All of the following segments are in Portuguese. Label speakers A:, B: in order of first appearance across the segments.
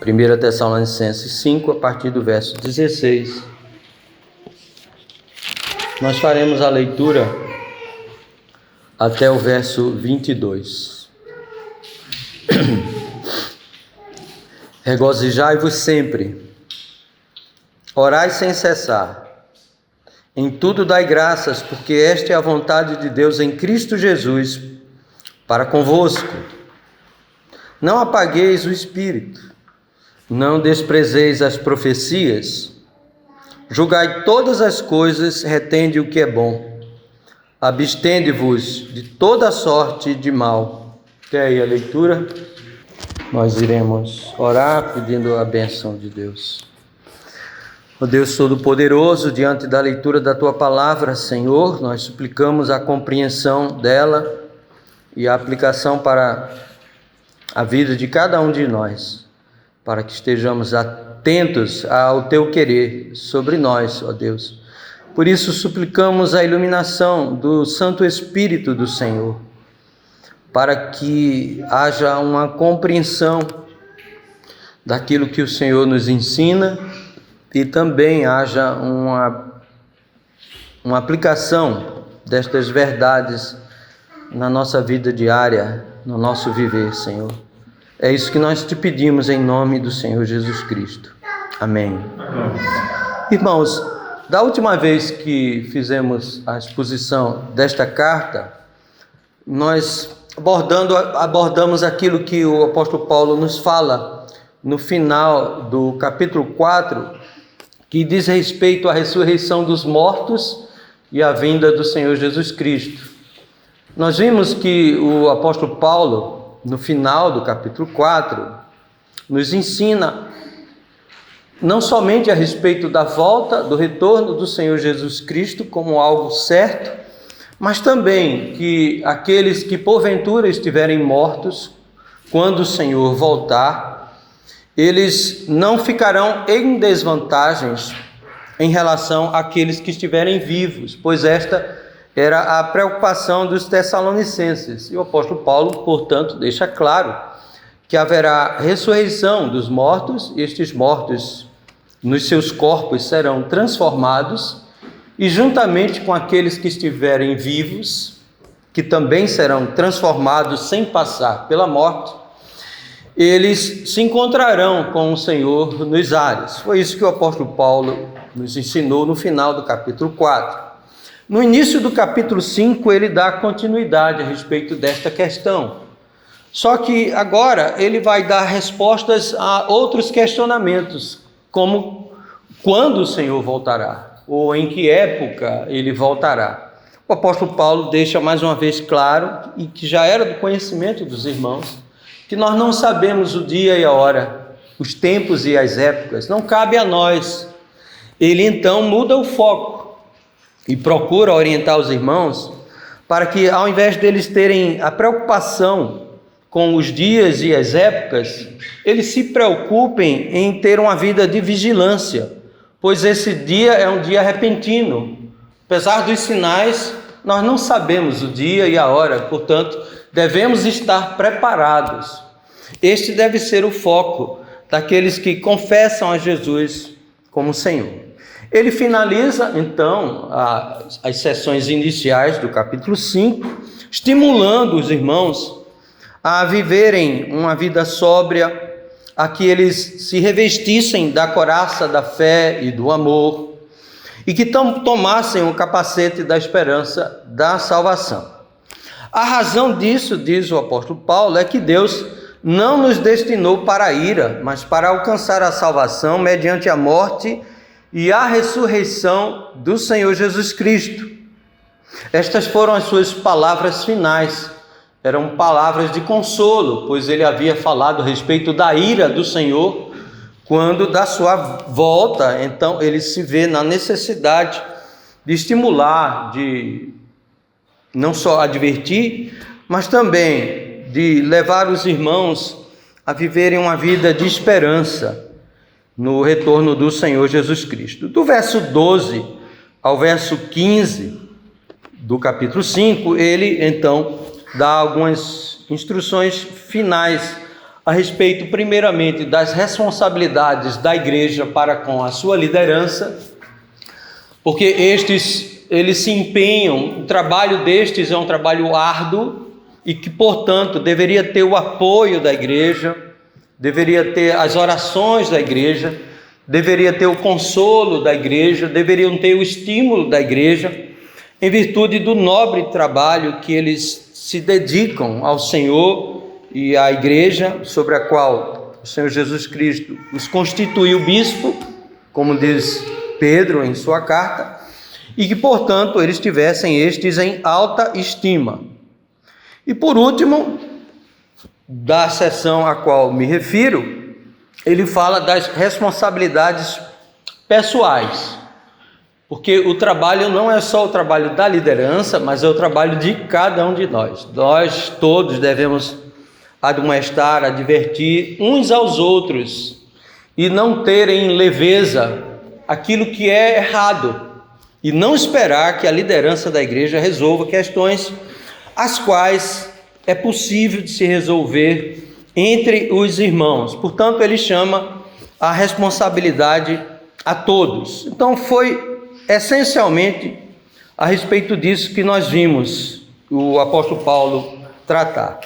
A: 1 Tessalonicenses 5, a partir do verso 16. Nós faremos a leitura até o verso 22. Regozijai-vos sempre, orai sem cessar, em tudo dai graças, porque esta é a vontade de Deus em Cristo Jesus para convosco. Não apagueis o espírito, não desprezeis as profecias, julgai todas as coisas, retende o que é bom, abstende-vos de toda sorte de mal. Até aí a leitura. Nós iremos orar pedindo a bênção de Deus. Ó Deus Todo-Poderoso, diante da leitura da Tua Palavra, Senhor, nós suplicamos a compreensão dela e a aplicação para a vida de cada um de nós, para que estejamos atentos ao Teu querer sobre nós, ó Deus. Por isso suplicamos a iluminação do Santo Espírito do Senhor, para que haja uma compreensão daquilo que o Senhor nos ensina e também haja uma aplicação destas verdades na nossa vida diária, no nosso viver, Senhor. É isso que nós te pedimos em nome do Senhor Jesus Cristo. Amém. Irmãos, da última vez que fizemos a exposição desta carta, nós abordamos aquilo que o apóstolo Paulo nos fala no final do capítulo 4, que diz respeito à ressurreição dos mortos e à vinda do Senhor Jesus Cristo. Nós vimos que o apóstolo Paulo, no final do capítulo 4, nos ensina não somente a respeito da volta, do retorno do Senhor Jesus Cristo como algo certo, mas também que aqueles que porventura estiverem mortos, quando o Senhor voltar, eles não ficarão em desvantagens em relação àqueles que estiverem vivos, pois esta era a preocupação dos tessalonicenses. E o apóstolo Paulo, portanto, deixa claro que haverá ressurreição dos mortos, e estes mortos nos seus corpos serão transformados, e juntamente com aqueles que estiverem vivos, que também serão transformados sem passar pela morte, eles se encontrarão com o Senhor nos ares. Foi isso que o apóstolo Paulo nos ensinou no final do capítulo 4. No início do capítulo 5, ele dá continuidade a respeito desta questão. Só que agora ele vai dar respostas a outros questionamentos, como quando o Senhor voltará, ou em que época ele voltará. O apóstolo Paulo deixa mais uma vez claro, e que já era do conhecimento dos irmãos, que nós não sabemos o dia e a hora, os tempos e as épocas, não cabe a nós. Ele então muda o foco e procura orientar os irmãos para que, ao invés deles terem a preocupação com os dias e as épocas, eles se preocupem em ter uma vida de vigilância, pois esse dia é um dia repentino. Apesar dos sinais, nós não sabemos o dia e a hora, portanto, devemos estar preparados. Este deve ser o foco daqueles que confessam a Jesus como Senhor. Ele finaliza, então, as sessões iniciais do capítulo 5, estimulando os irmãos a viverem uma vida sóbria, a que eles se revestissem da couraça da fé e do amor, e que tomassem o capacete da esperança da salvação. A razão disso, diz o apóstolo Paulo, é que Deus não nos destinou para a ira, mas para alcançar a salvação mediante a morte e a ressurreição do Senhor Jesus Cristo. Estas foram as suas palavras finais. Eram palavras de consolo, pois ele havia falado a respeito da ira do Senhor quando da sua volta. Então ele se vê na necessidade de estimular, de não só advertir, mas também de levar os irmãos a viverem uma vida de esperança no retorno do Senhor Jesus Cristo. Do verso 12 ao verso 15 do capítulo 5, ele então dá algumas instruções finais a respeito, primeiramente, das responsabilidades da igreja para com a sua liderança, porque eles se empenham, o trabalho destes é um trabalho árduo e que, portanto, deveria ter o apoio da igreja, deveria ter as orações da igreja, deveria ter o consolo da igreja, deveriam ter o estímulo da igreja, em virtude do nobre trabalho que eles se dedicam ao Senhor e à igreja, sobre a qual o Senhor Jesus Cristo os constituiu bispo, como diz Pedro em sua carta, e que, portanto, eles tivessem estes em alta estima. E por último, da seção a qual me refiro, ele fala das responsabilidades pessoais, porque o trabalho não é só o trabalho da liderança, mas é o trabalho de cada um de nós. Nós todos devemos admoestar, advertir uns aos outros e não terem leveza aquilo que é errado e não esperar que a liderança da igreja resolva questões as quais é possível de se resolver entre os irmãos. Portanto, ele chama a responsabilidade a todos. Então, foi essencialmente a respeito disso que nós vimos o apóstolo Paulo tratar.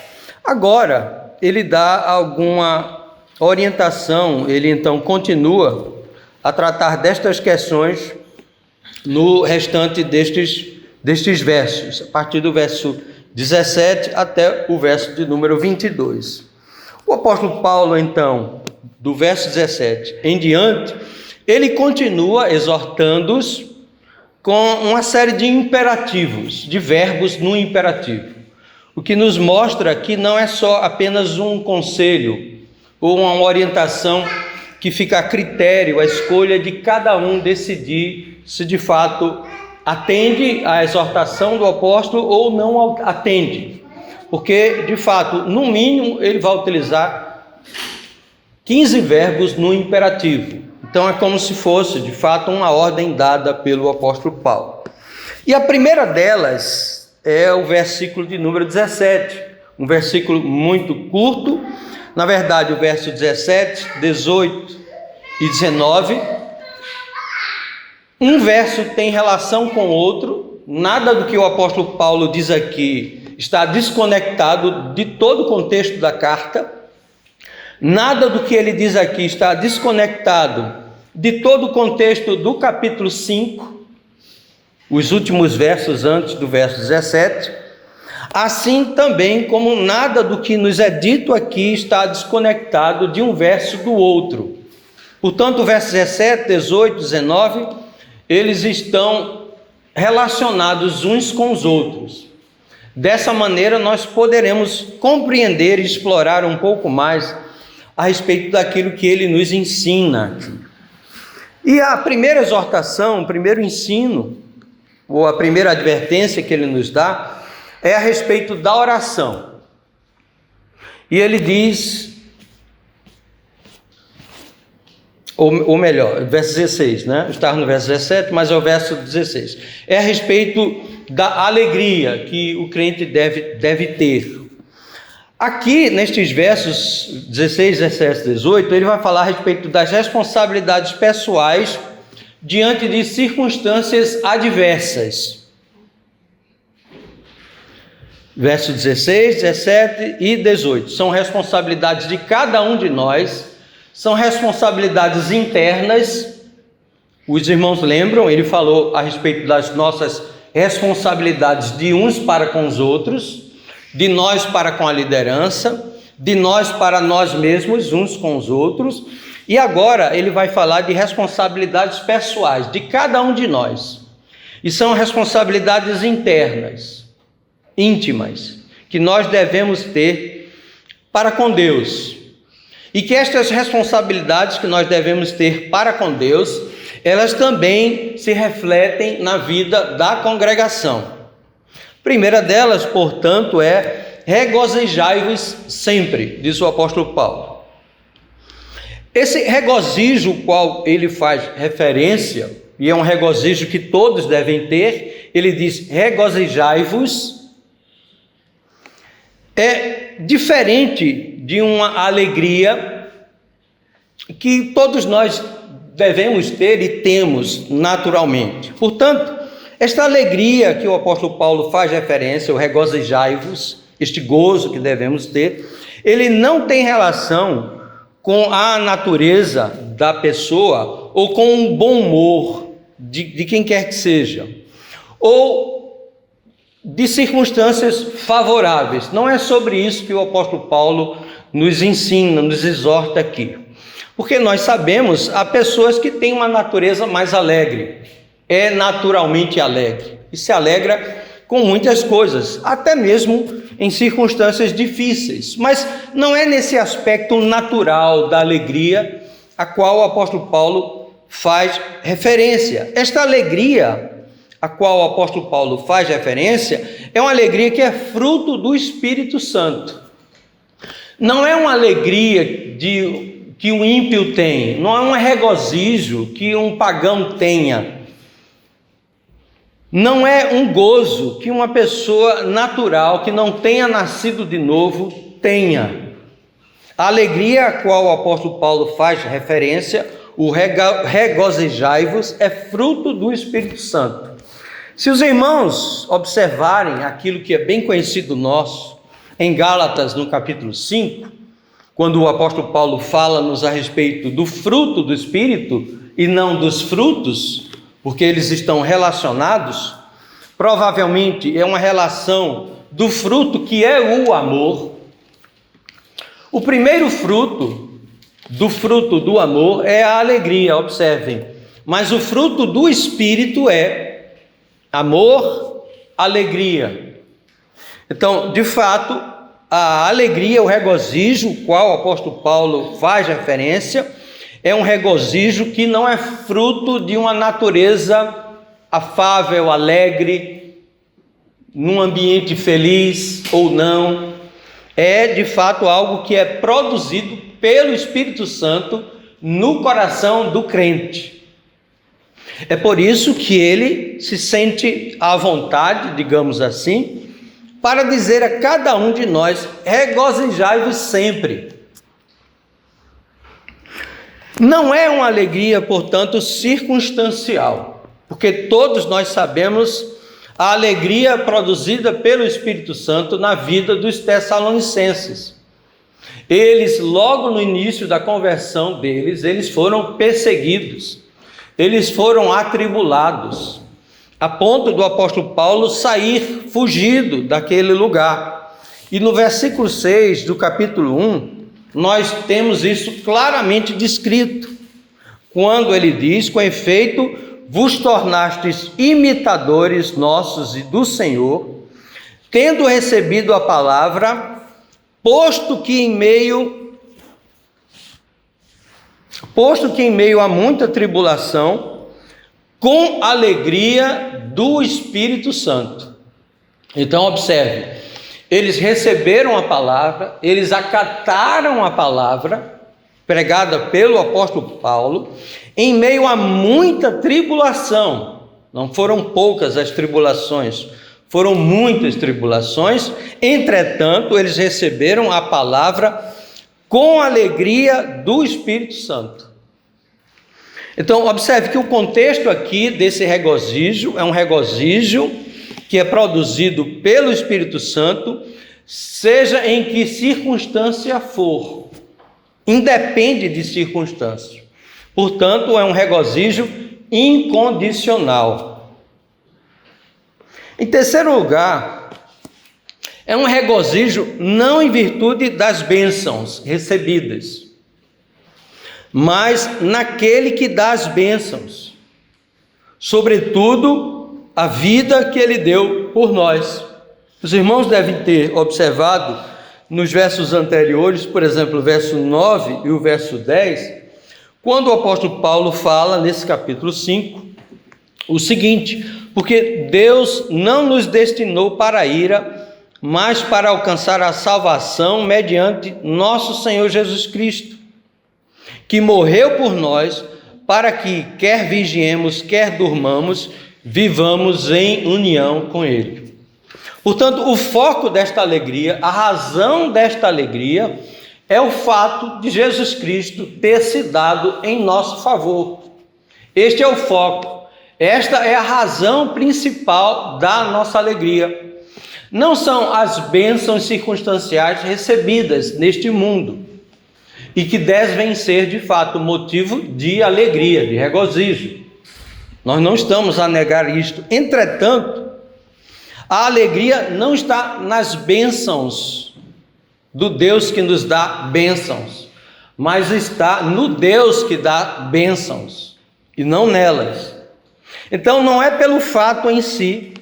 A: Agora, ele dá alguma orientação, ele então continua a tratar destas questões no restante destes versos, a partir do verso 17 até o verso de número 22. O apóstolo Paulo, então, do verso 17 em diante, ele continua exortando-os com uma série de imperativos, de verbos no imperativo, o que nos mostra que não é só apenas um conselho ou uma orientação que fica a critério, a escolha de cada um decidir se de fato atende à exortação do apóstolo ou não atende, porque de fato, no mínimo, ele vai utilizar 15 verbos no imperativo. Então é como se fosse, de fato, uma ordem dada pelo apóstolo Paulo. E a primeira delas é o versículo de número 17, um versículo muito curto. Na verdade, o verso 17, 18 e 19, um verso tem relação com o outro, nada do que o apóstolo Paulo diz aqui está desconectado de todo o contexto da carta, nada do que ele diz aqui está desconectado de todo o contexto do capítulo 5, os últimos versos antes do verso 17, assim também como nada do que nos é dito aqui está desconectado de um verso do outro. Portanto, o verso 17, 18, 19, eles estão relacionados uns com os outros. Dessa maneira, nós poderemos compreender e explorar um pouco mais a respeito daquilo que ele nos ensina aqui. E a primeira exortação, o primeiro ensino, ou a primeira advertência que ele nos dá, é a respeito da oração. E ele diz, ou melhor, verso 16, né? Estava no verso 17, mas é o verso 16. É a respeito da alegria que o crente deve ter. Aqui, nestes versos 16, 17, 18, ele vai falar a respeito das responsabilidades pessoais diante de circunstâncias adversas. Versos 16, 17 e 18. São responsabilidades de cada um de nós, são responsabilidades internas. Os irmãos lembram, ele falou a respeito das nossas responsabilidades de uns para com os outros, de nós para com a liderança, de nós para nós mesmos, uns com os outros. E agora ele vai falar de responsabilidades pessoais de cada um de nós. E são responsabilidades internas, íntimas, que nós devemos ter para com Deus. E que estas responsabilidades que nós devemos ter para com Deus, elas também se refletem na vida da congregação. A primeira delas, portanto, é regozijai-vos sempre, diz o apóstolo Paulo. Esse regozijo ao qual ele faz referência, e é um regozijo que todos devem ter, ele diz regozijai-vos, é diferente de uma alegria que todos nós devemos ter e temos naturalmente. Portanto, esta alegria que o apóstolo Paulo faz referência, o regozijai-vos, este gozo que devemos ter, ele não tem relação com a natureza da pessoa ou com um bom humor de quem quer que seja, ou de circunstâncias favoráveis. Não é sobre isso que o apóstolo Paulo nos ensina, nos exorta aqui. Porque nós sabemos, há pessoas que têm uma natureza mais alegre, é naturalmente alegre, e se alegra com muitas coisas, até mesmo em circunstâncias difíceis, mas não é nesse aspecto natural da alegria a qual o apóstolo Paulo faz referência. Esta alegria a qual o apóstolo Paulo faz referência é uma alegria que é fruto do Espírito Santo. Não é uma alegria que um ímpio tem, não é um regozijo que um pagão tenha. Não é um gozo que uma pessoa natural, que não tenha nascido de novo, tenha. A alegria a qual o apóstolo Paulo faz referência, o regozijai-vos, é fruto do Espírito Santo. Se os irmãos observarem aquilo que é bem conhecido nosso, em Gálatas, no capítulo 5, quando o apóstolo Paulo fala-nos a respeito do fruto do Espírito e não dos frutos, porque eles estão relacionados, provavelmente é uma relação do fruto que é o amor. O primeiro fruto do amor é a alegria, observem, mas o fruto do Espírito é amor, alegria. Então, de fato, a alegria, o regozijo, o qual o apóstolo Paulo faz referência, é um regozijo que não é fruto de uma natureza afável, alegre, num ambiente feliz ou não. É de fato algo que é produzido pelo Espírito Santo no coração do crente. É por isso que ele se sente à vontade, digamos assim, para dizer a cada um de nós: regozijai-vos sempre. Não é uma alegria, portanto, circunstancial, porque todos nós sabemos a alegria produzida pelo Espírito Santo na vida dos tessalonicenses. Eles, logo no início da conversão deles, eles foram perseguidos, eles foram atribulados, a ponto do apóstolo Paulo sair fugido daquele lugar. E no versículo 6 do capítulo 1, nós temos isso claramente descrito, quando ele diz: com efeito, vos tornastes imitadores nossos e do Senhor, tendo recebido a palavra, posto que em meio a muita tribulação, com alegria do Espírito Santo. Então observe, eles receberam a palavra, eles acataram a palavra pregada pelo apóstolo Paulo, em meio a muita tribulação. Não foram poucas as tribulações, foram muitas tribulações. Entretanto, eles receberam a palavra com alegria do Espírito Santo. Então, observe que o contexto aqui desse regozijo é um regozijo que é produzido pelo Espírito Santo, seja em que circunstância for, independe de circunstância. Portanto, é um regozijo incondicional. Em terceiro lugar, é um regozijo não em virtude das bênçãos recebidas, mas naquele que dá as bênçãos, sobretudo a vida que ele deu por nós. Os irmãos devem ter observado nos versos anteriores, por exemplo, o verso 9 e o verso 10, quando o apóstolo Paulo fala nesse capítulo 5, o seguinte: porque Deus não nos destinou para a ira, mas para alcançar a salvação mediante nosso Senhor Jesus Cristo, que morreu por nós, para que, quer vigiemos, quer durmamos, vivamos em união com Ele. Portanto, o foco desta alegria, a razão desta alegria, é o fato de Jesus Cristo ter se dado em nosso favor. Este é o foco. Esta é a razão principal da nossa alegria. Não são as bênçãos circunstanciais recebidas neste mundo e que devem ser, de fato, motivo de alegria, de regozijo. Nós não estamos a negar isto. Entretanto, a alegria não está nas bênçãos do Deus que nos dá bênçãos, mas está no Deus que dá bênçãos e não nelas. Então não é pelo fato em si,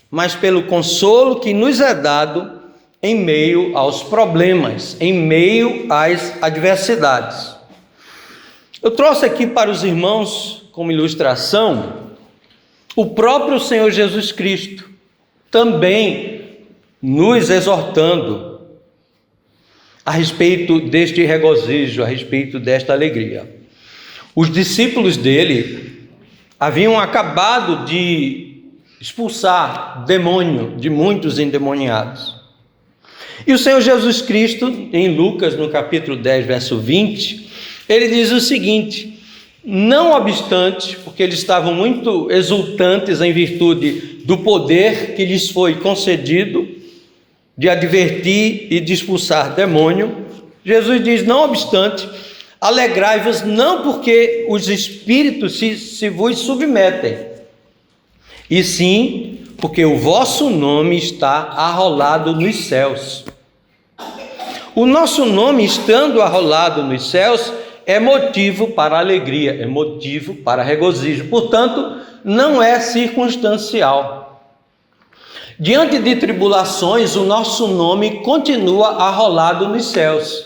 A: mas pelo consolo que nos é dado em meio aos problemas, em meio às adversidades. Eu trouxe aqui para os irmãos, como ilustração, o próprio Senhor Jesus Cristo, também nos exortando a respeito deste regozijo, a respeito desta alegria. Os discípulos dele haviam acabado de expulsar demônio de muitos endemoniados. E o Senhor Jesus Cristo, em Lucas, no capítulo 10, verso 20, ele diz o seguinte: não obstante, porque eles estavam muito exultantes em virtude do poder que lhes foi concedido de advertir e de expulsar demônio, Jesus diz: não obstante, alegrai-vos não porque os espíritos se vos submetem, e sim porque o vosso nome está arrolado nos céus. O nosso nome estando arrolado nos céus é motivo para alegria, é motivo para regozijo. Portanto, não é circunstancial. Diante de tribulações, o nosso nome continua arrolado nos céus.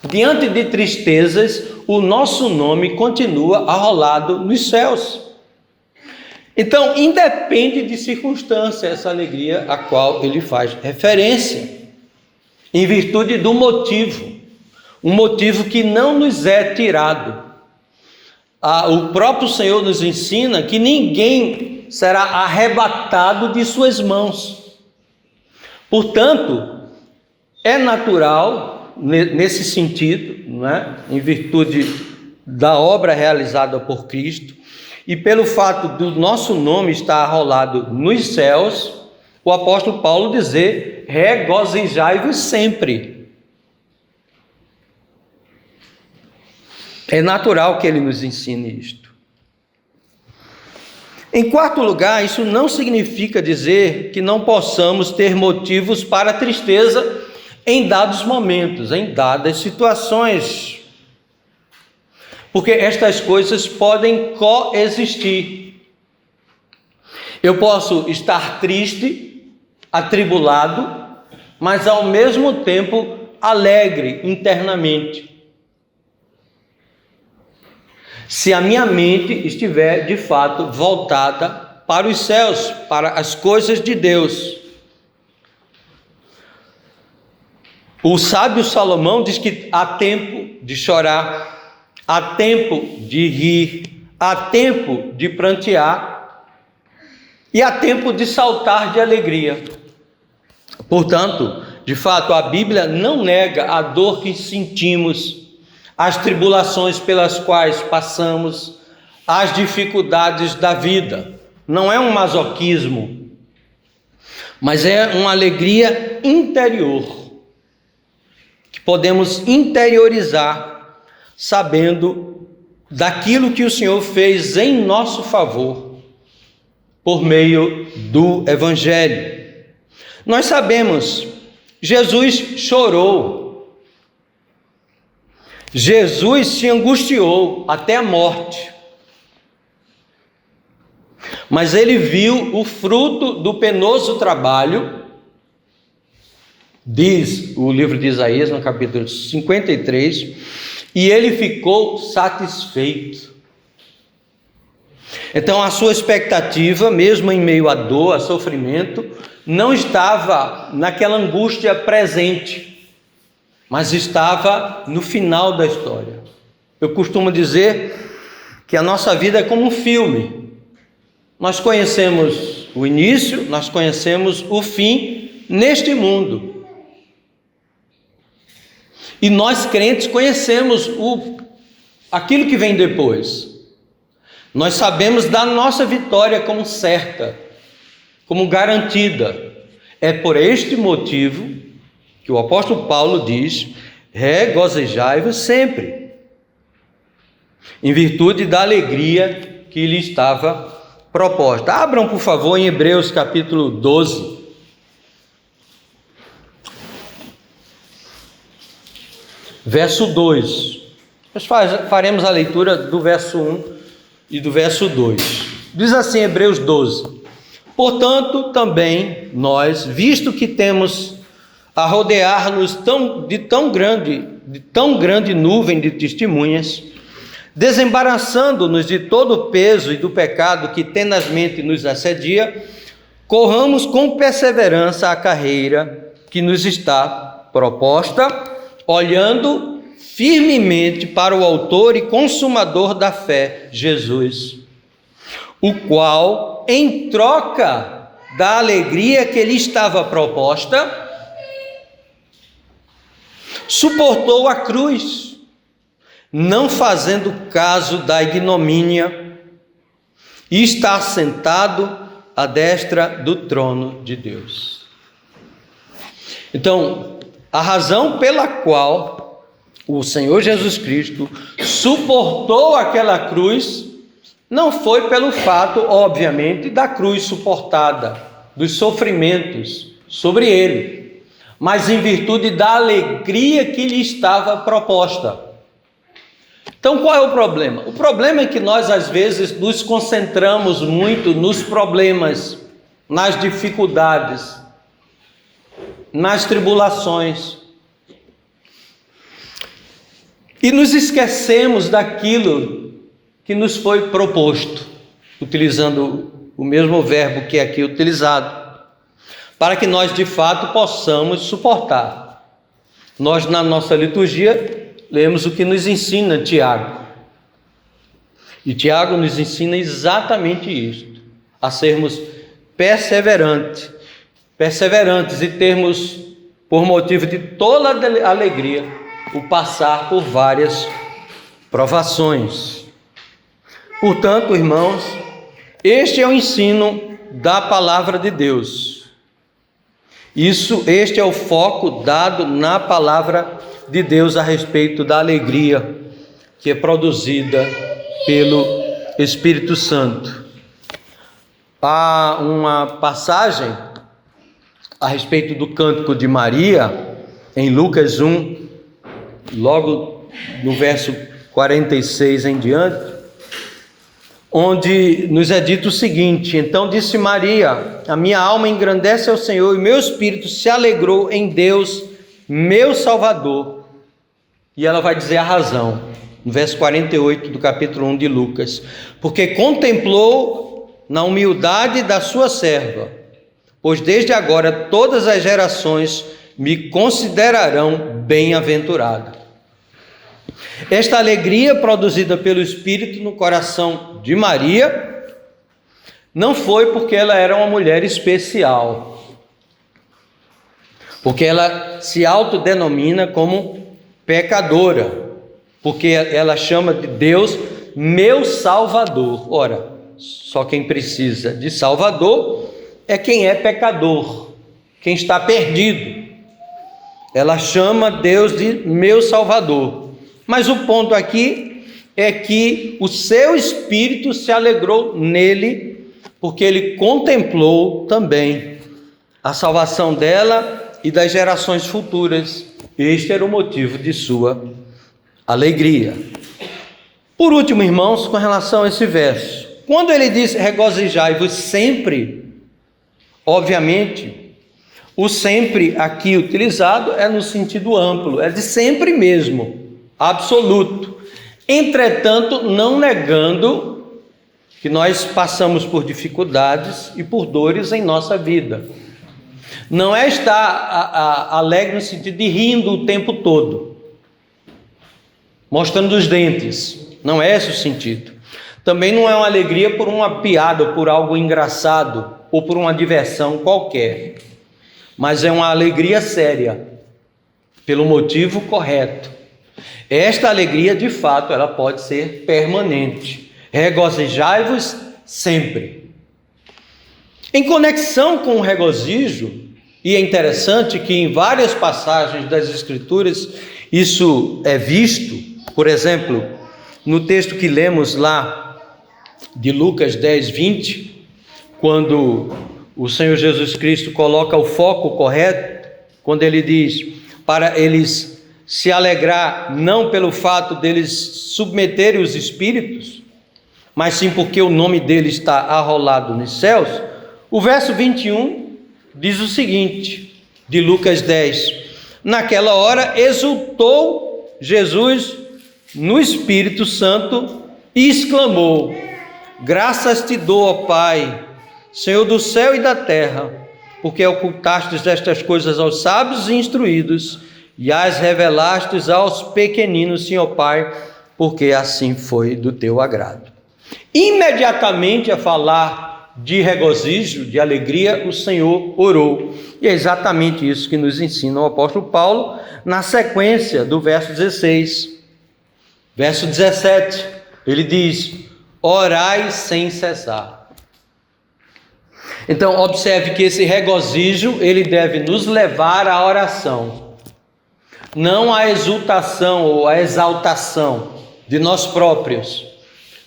A: Diante de tristezas, o nosso nome continua arrolado nos céus. Então, independe de circunstância essa alegria a qual ele faz referência, em virtude do motivo. Um motivo que não nos é tirado. O próprio Senhor nos ensina que ninguém será arrebatado de suas mãos. Portanto, é natural, nesse sentido, não é? Em virtude da obra realizada por Cristo, e pelo fato do nosso nome estar arrolado nos céus, o apóstolo Paulo dizer: regozijai-vos sempre. É natural que ele nos ensine isto. Em quarto lugar, isso não significa dizer que não possamos ter motivos para tristeza em dados momentos, em dadas situações. Porque estas coisas podem coexistir. Eu posso estar triste, atribulado, mas ao mesmo tempo alegre internamente. Se a minha mente estiver de fato voltada para os céus, para as coisas de Deus. O sábio Salomão diz que há tempo de chorar, há tempo de rir, há tempo de prantear e há tempo de saltar de alegria. Portanto, de fato, a Bíblia não nega a dor que sentimos, as tribulações pelas quais passamos, as dificuldades da vida. Não é um masoquismo, mas é uma alegria interior, que podemos interiorizar, sabendo daquilo que o Senhor fez em nosso favor, por meio do Evangelho. Nós sabemos, Jesus chorou, Jesus se angustiou até a morte, mas ele viu o fruto do penoso trabalho, diz o livro de Isaías no capítulo 53, e ele ficou satisfeito. Então a sua expectativa, mesmo em meio à dor, a sofrimento, não estava naquela angústia presente, mas estava no final da história. Eu costumo dizer que a nossa vida é como um filme. Nós conhecemos o início, nós conhecemos o fim neste mundo. E nós crentes conhecemos aquilo que vem depois. Nós sabemos da nossa vitória como certa, como garantida. É por este motivo que o apóstolo Paulo diz: regozijai-vos sempre, em virtude da alegria que lhe estava proposta. Abram, por favor, em Hebreus capítulo 12. Verso 2. Nós faremos a leitura do verso 1 e do verso 2. Diz assim, Hebreus 12: portanto, também nós, visto que temos a rodear-nos de tão grande nuvem de testemunhas, desembaraçando-nos de todo o peso e do pecado que tenazmente nos assedia, corramos com perseverança a carreira que nos está proposta, olhando firmemente para o autor e consumador da fé, Jesus, o qual, em troca da alegria que lhe estava proposta, suportou a cruz, não fazendo caso da ignomínia, e está sentado à destra do trono de Deus. Então, a razão pela qual o Senhor Jesus Cristo suportou aquela cruz não foi pelo fato, obviamente, da cruz suportada, dos sofrimentos sobre ele, mas em virtude da alegria que lhe estava proposta. Então, qual é o problema? O problema é que nós, às vezes, nos concentramos muito nos problemas, nas dificuldades, nas tribulações, e nos esquecemos daquilo que nos foi proposto, utilizando o mesmo verbo que é aqui utilizado, para que nós de fato possamos suportar. Nós, na nossa liturgia, lemos o que nos ensina Tiago, e Tiago nos ensina exatamente isto: a sermos perseverantes e termos, por motivo de toda alegria, o passar por várias provações. Portanto, irmãos, este é o ensino da palavra de Deus. Este é o foco dado na palavra de Deus a respeito da alegria que é produzida pelo Espírito Santo. Há uma passagem a respeito do cântico de Maria, em Lucas 1, logo no verso 46 em diante, onde nos é dito o seguinte: então disse Maria, a minha alma engrandece ao Senhor, e meu espírito se alegrou em Deus, meu Salvador. E ela vai dizer a razão, no verso 48 do capítulo 1 de Lucas: porque contemplou na humildade da sua serva, pois desde agora todas as gerações me considerarão bem-aventurada. Esta alegria produzida pelo Espírito no coração de Maria não foi porque ela era uma mulher especial, porque ela se autodenomina como pecadora, porque ela chama de Deus meu Salvador. Ora, só quem precisa de Salvador é quem é pecador, quem está perdido. Ela chama Deus de meu Salvador. Mas o ponto aqui é que o seu espírito se alegrou nele, porque ele contemplou também a salvação dela e das gerações futuras. Este era o motivo de sua alegria. Por último, irmãos, com relação a esse verso, quando ele diz regozijai-vos sempre, obviamente, o sempre aqui utilizado é no sentido amplo, é de sempre mesmo, absoluto. Entretanto, não negando que nós passamos por dificuldades e por dores em nossa vida. Não é estar alegre no sentido de rindo o tempo todo, mostrando os dentes. Não é esse o sentido. Também não é uma alegria por uma piada, ou por algo engraçado, ou por uma diversão qualquer. Mas é uma alegria séria. pelo motivo correto. Esta alegria, de fato, ela pode ser permanente. Regozijai-vos sempre. Em conexão com o regozijo, e é interessante que em várias passagens das Escrituras isso é visto. Por exemplo, no texto que lemos lá de Lucas 10, 20, quando o Senhor Jesus Cristo coloca o foco correto, quando ele diz para eles se alegrar não pelo fato deles submeterem os espíritos, mas sim porque o nome dele está arrolado nos céus. O verso 21 diz o seguinte, de Lucas 10: naquela hora exultou Jesus no Espírito Santo e exclamou: graças te dou, ó Pai, Senhor do céu e da terra, porque ocultastes estas coisas aos sábios e instruídos e as revelastes aos pequeninos, Senhor Pai, porque assim foi do teu agrado. Imediatamente a falar de regozijo, de alegria, o Senhor orou. E é exatamente isso que nos ensina o apóstolo Paulo na sequência do verso 16. Verso 17, ele diz: orai sem cessar. Então, observe que esse regozijo, ele deve nos levar à oração, não à exultação ou à exaltação de nós próprios,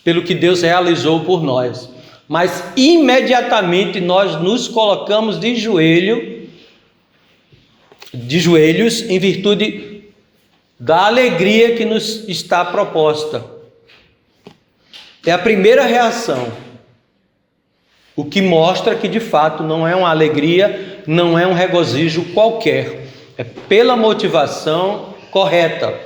A: pelo que Deus realizou por nós, mas imediatamente nós nos colocamos de joelhos em virtude da alegria que nos está proposta. É a primeira reação, o que mostra que de fato não é uma alegria, não é um regozijo qualquer, é pela motivação correta.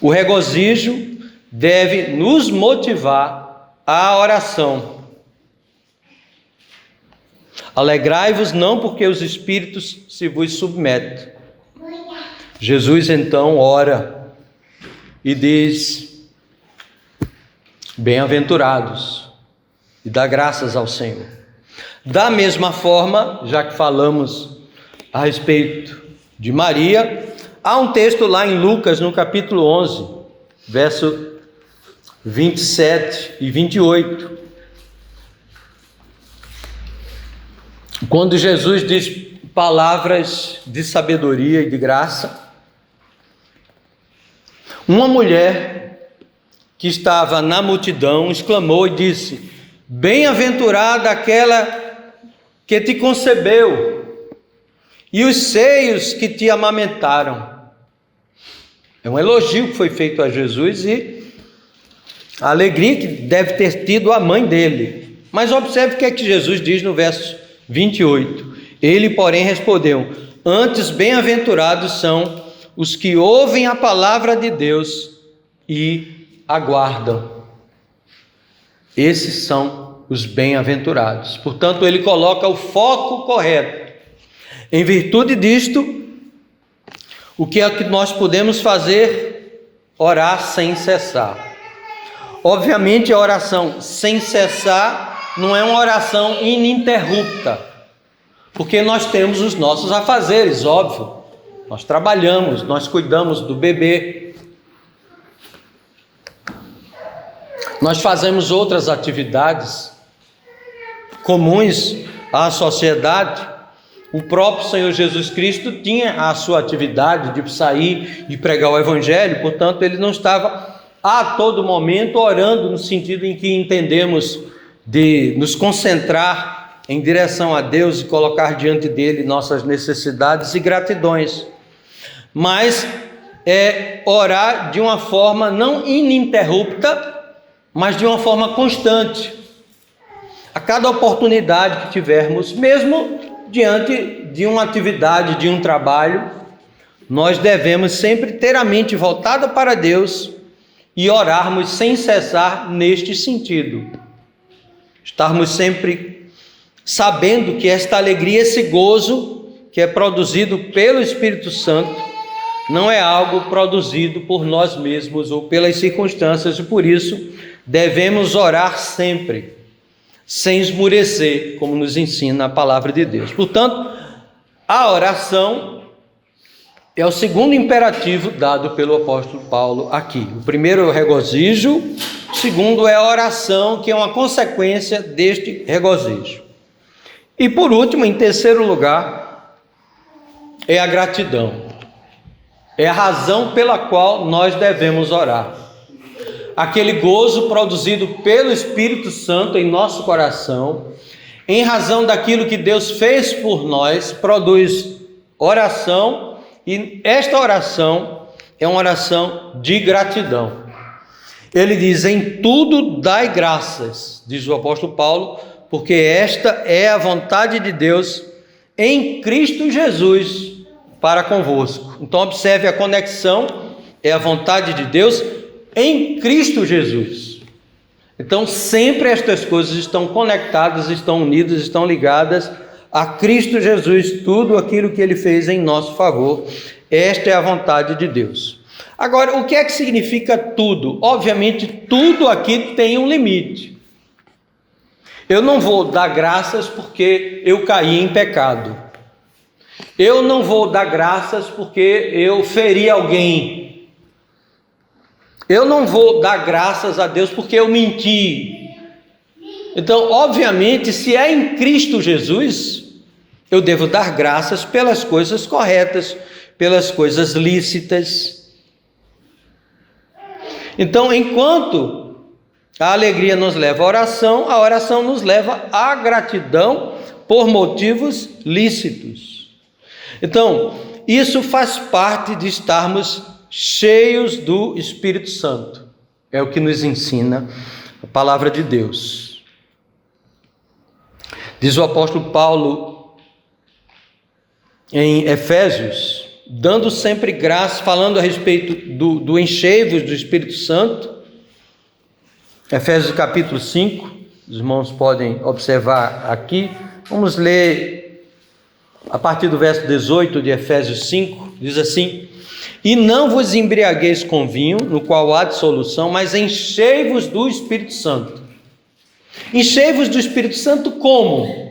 A: O regozijo deve nos motivar à oração. Alegrai-vos não porque os espíritos se vos submetem. Jesus então ora e diz: bem-aventurados, e dá graças ao Senhor. Da mesma forma, já que falamos a respeito de Maria, há um texto lá em Lucas, no capítulo 11, verso 27 e 28, quando Jesus diz palavras de sabedoria e de graça. Uma mulher que estava na multidão exclamou e disse: bem-aventurada aquela que te concebeu e os seios que te amamentaram. É um elogio que foi feito a Jesus e a alegria que deve ter tido a mãe dele. Mas observe o que é que Jesus diz no verso 28. Ele, porém, respondeu: antes bem-aventurados são os que ouvem a palavra de Deus e aguardam. Esses são os bem-aventurados. Portanto, ele coloca o foco correto. Em virtude disto, o que é que nós podemos fazer? Orar sem cessar. Obviamente, a oração sem cessar não é uma oração ininterrupta, porque nós temos os nossos afazeres, óbvio. Nós trabalhamos, nós cuidamos do bebê, nós fazemos outras atividades comuns à sociedade. O próprio Senhor Jesus Cristo tinha a sua atividade de sair e pregar o Evangelho, portanto, ele não estava a todo momento orando no sentido em que entendemos de nos concentrar em direção a Deus e colocar diante dele nossas necessidades e gratidões. Mas é orar de uma forma não ininterrupta, mas de uma forma constante. A cada oportunidade que tivermos, mesmo diante de uma atividade, de um trabalho, nós devemos sempre ter a mente voltada para Deus e orarmos sem cessar neste sentido. Estarmos sempre sabendo que esta alegria, esse gozo que é produzido pelo Espírito Santo, não é algo produzido por nós mesmos ou pelas circunstâncias, e por isso devemos orar sempre, sem esmurecer, como nos ensina a palavra de Deus. Portanto, A oração é o segundo imperativo dado pelo apóstolo Paulo aqui. O primeiro é o regozijo, o segundo é a oração, que é uma consequência deste regozijo. E por último, em terceiro lugar, é a gratidão. É a razão pela qual nós devemos orar. Aquele gozo produzido pelo Espírito Santo em nosso coração, em razão daquilo que Deus fez por nós, produz oração, e esta oração é uma oração de gratidão. Ele diz: em tudo dai graças, diz o apóstolo Paulo, porque esta é a vontade de Deus em Cristo Jesus para convosco. Então observe a conexão, é a vontade de Deus em Cristo Jesus. Então sempre estas coisas estão conectadas, estão unidas, estão ligadas a Cristo Jesus, tudo aquilo que Ele fez em nosso favor. Esta é a vontade de Deus. Agora, o que é que significa tudo? Obviamente, tudo aqui tem um limite. Eu não vou dar graças porque eu caí em pecado. Eu não vou dar graças porque eu feri alguém. Eu não vou dar graças a Deus porque eu menti. Então, obviamente, se é em Cristo Jesus, eu devo dar graças pelas coisas corretas, pelas coisas lícitas. Então, enquanto a alegria nos leva à oração, a oração nos leva à gratidão por motivos lícitos. Então, isso faz parte de estarmos cheios do Espírito Santo. É o que nos ensina a palavra de Deus. Diz o apóstolo Paulo em Efésios, dando sempre graça, falando a respeito do enchei-vos do Espírito Santo. Efésios capítulo 5, os irmãos podem observar aqui. Vamos ler a partir do verso 18 de Efésios 5, diz assim: e não vos embriagueis com vinho, no qual há dissolução, mas enchei-vos do Espírito Santo. Enchei-vos do Espírito Santo como?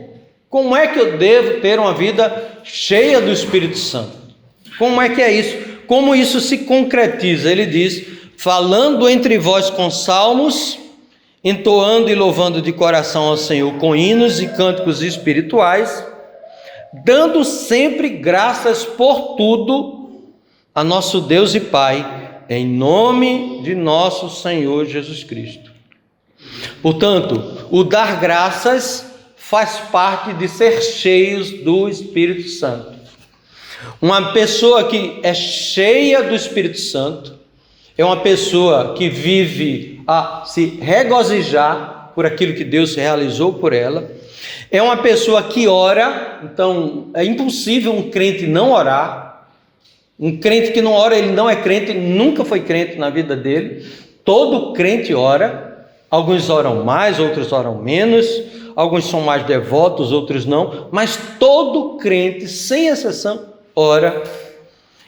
A: Como é que eu devo ter uma vida cheia do Espírito Santo? Como é que é isso? Como isso se concretiza? Ele diz: falando entre vós com salmos, entoando e louvando de coração ao Senhor com hinos e cânticos espirituais, dando sempre graças por tudo a nosso Deus e Pai, em nome de nosso Senhor Jesus Cristo. Portanto, o dar graças faz parte de ser cheios do Espírito Santo. Uma pessoa que é cheia do Espírito Santo é uma pessoa que vive a se regozijar por aquilo que Deus realizou por ela. É uma pessoa que ora. Então é impossível um crente não orar. Um crente que não ora, ele não é crente, nunca foi crente na vida dele. Todo crente ora. Alguns oram mais, outros oram menos. Alguns são mais devotos, outros não. Mas todo crente, sem exceção, ora.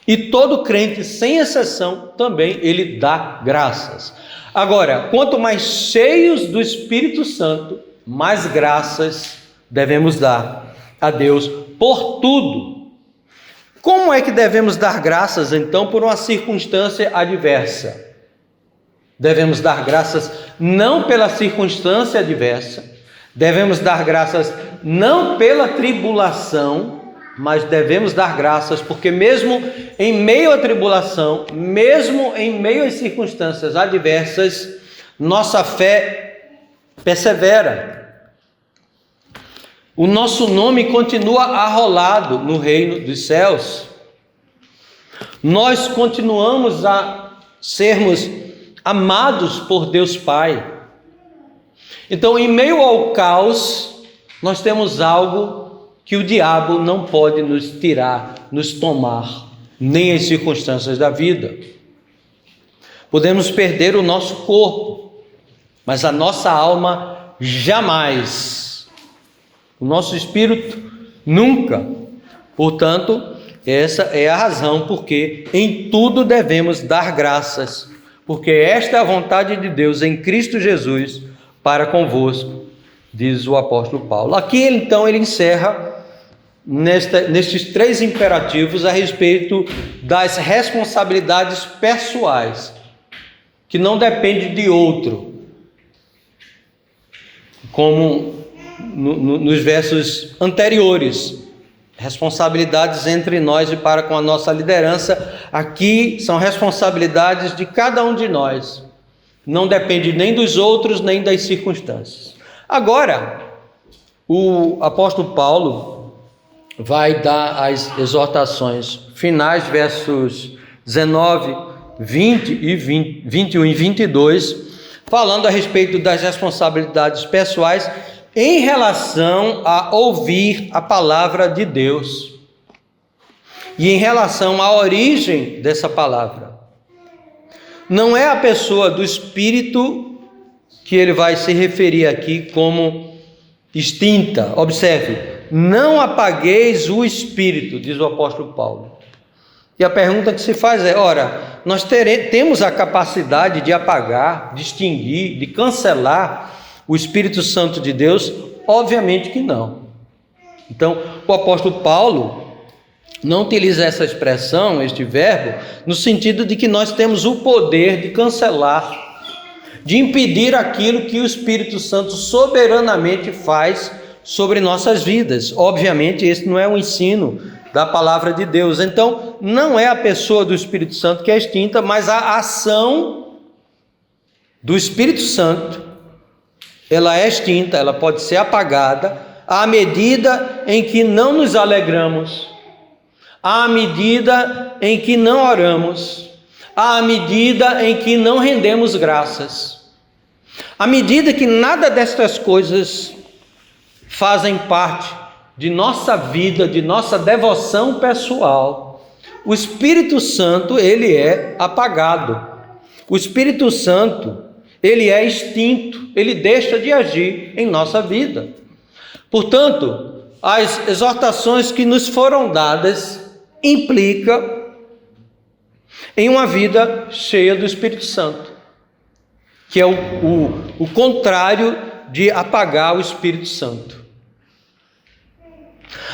A: E todo crente, sem exceção, também ele dá graças. Agora, quanto mais cheios do Espírito Santo, mais graças devemos dar a Deus por tudo. Como é que devemos dar graças, então, por uma circunstância adversa? Devemos dar graças não pela circunstância adversa, devemos dar graças não pela tribulação, mas devemos dar graças porque mesmo em meio à tribulação, mesmo em meio às circunstâncias adversas, nossa fé persevera. O nosso nome continua arrolado no reino dos céus. Nós continuamos a sermos amados por Deus Pai. Então, em meio ao caos, nós temos algo que o diabo não pode nos tirar, nos tomar, nem as circunstâncias da vida. Podemos perder o nosso corpo, mas a nossa alma jamais. O nosso espírito nunca. Portanto, essa é a razão porque em tudo devemos dar graças, porque esta é a vontade de Deus em Cristo Jesus para convosco, diz o apóstolo Paulo. Aqui então ele encerra nestes 3 imperativos a respeito das responsabilidades pessoais, que não depende de outro, como nos versos anteriores, responsabilidades entre nós e para com a nossa liderança. Aqui são responsabilidades de cada um de nós, não depende nem dos outros, nem das circunstâncias. Agora, o apóstolo Paulo vai dar as exortações finais, versos 19, 20 e 21 e 22, falando a respeito das responsabilidades pessoais em relação a ouvir a palavra de Deus e em relação à origem dessa palavra. Não é a pessoa do Espírito que ele vai se referir aqui como extinta. Observe, não apagueis o Espírito, diz o apóstolo Paulo. E a pergunta que se faz é, ora, nós temos a capacidade de apagar, de extinguir, de cancelar o Espírito Santo de Deus? Obviamente que não. Então, o apóstolo Paulo não utiliza essa expressão, este verbo, no sentido de que nós temos o poder de cancelar, de impedir aquilo que o Espírito Santo soberanamente faz sobre nossas vidas. Obviamente, esse não é o ensino da palavra de Deus. Então, não é a pessoa do Espírito Santo que é extinta, mas a ação do Espírito Santo, ela é extinta, ela pode ser apagada à medida em que não nos alegramos, à medida em que não oramos, à medida em que não rendemos graças, à medida que nada destas coisas fazem parte de nossa vida, de nossa devoção pessoal, o Espírito Santo, ele é apagado. O Espírito Santo, ele é extinto, ele deixa de agir em nossa vida. Portanto, as exortações que nos foram dadas implicam em uma vida cheia do Espírito Santo, que é o contrário de apagar o Espírito Santo.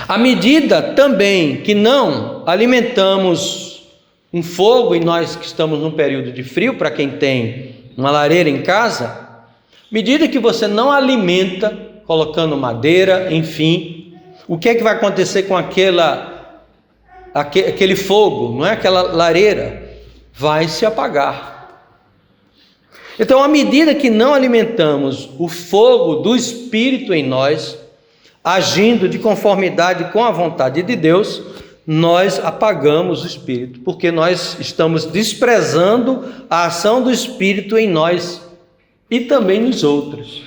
A: À medida também que não alimentamos um fogo, e nós que estamos num período de frio, para quem tem uma lareira em casa, à medida que você não alimenta, colocando madeira, enfim, o que é que vai acontecer com aquele fogo, não é? Aquela lareira vai se apagar. Então, à medida que não alimentamos o fogo do Espírito em nós, agindo de conformidade com a vontade de Deus, nós apagamos o Espírito, porque nós estamos desprezando a ação do Espírito em nós e também nos outros,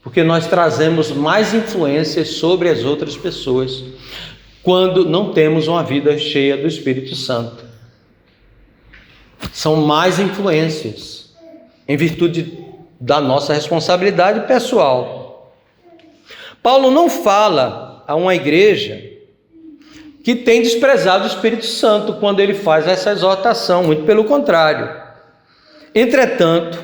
A: porque nós trazemos mais influências sobre as outras pessoas quando não temos uma vida cheia do Espírito Santo. São mais influências em virtude da nossa responsabilidade pessoal. Paulo não fala a uma igreja que tem desprezado o Espírito Santo quando ele faz essa exortação, muito pelo contrário. Entretanto,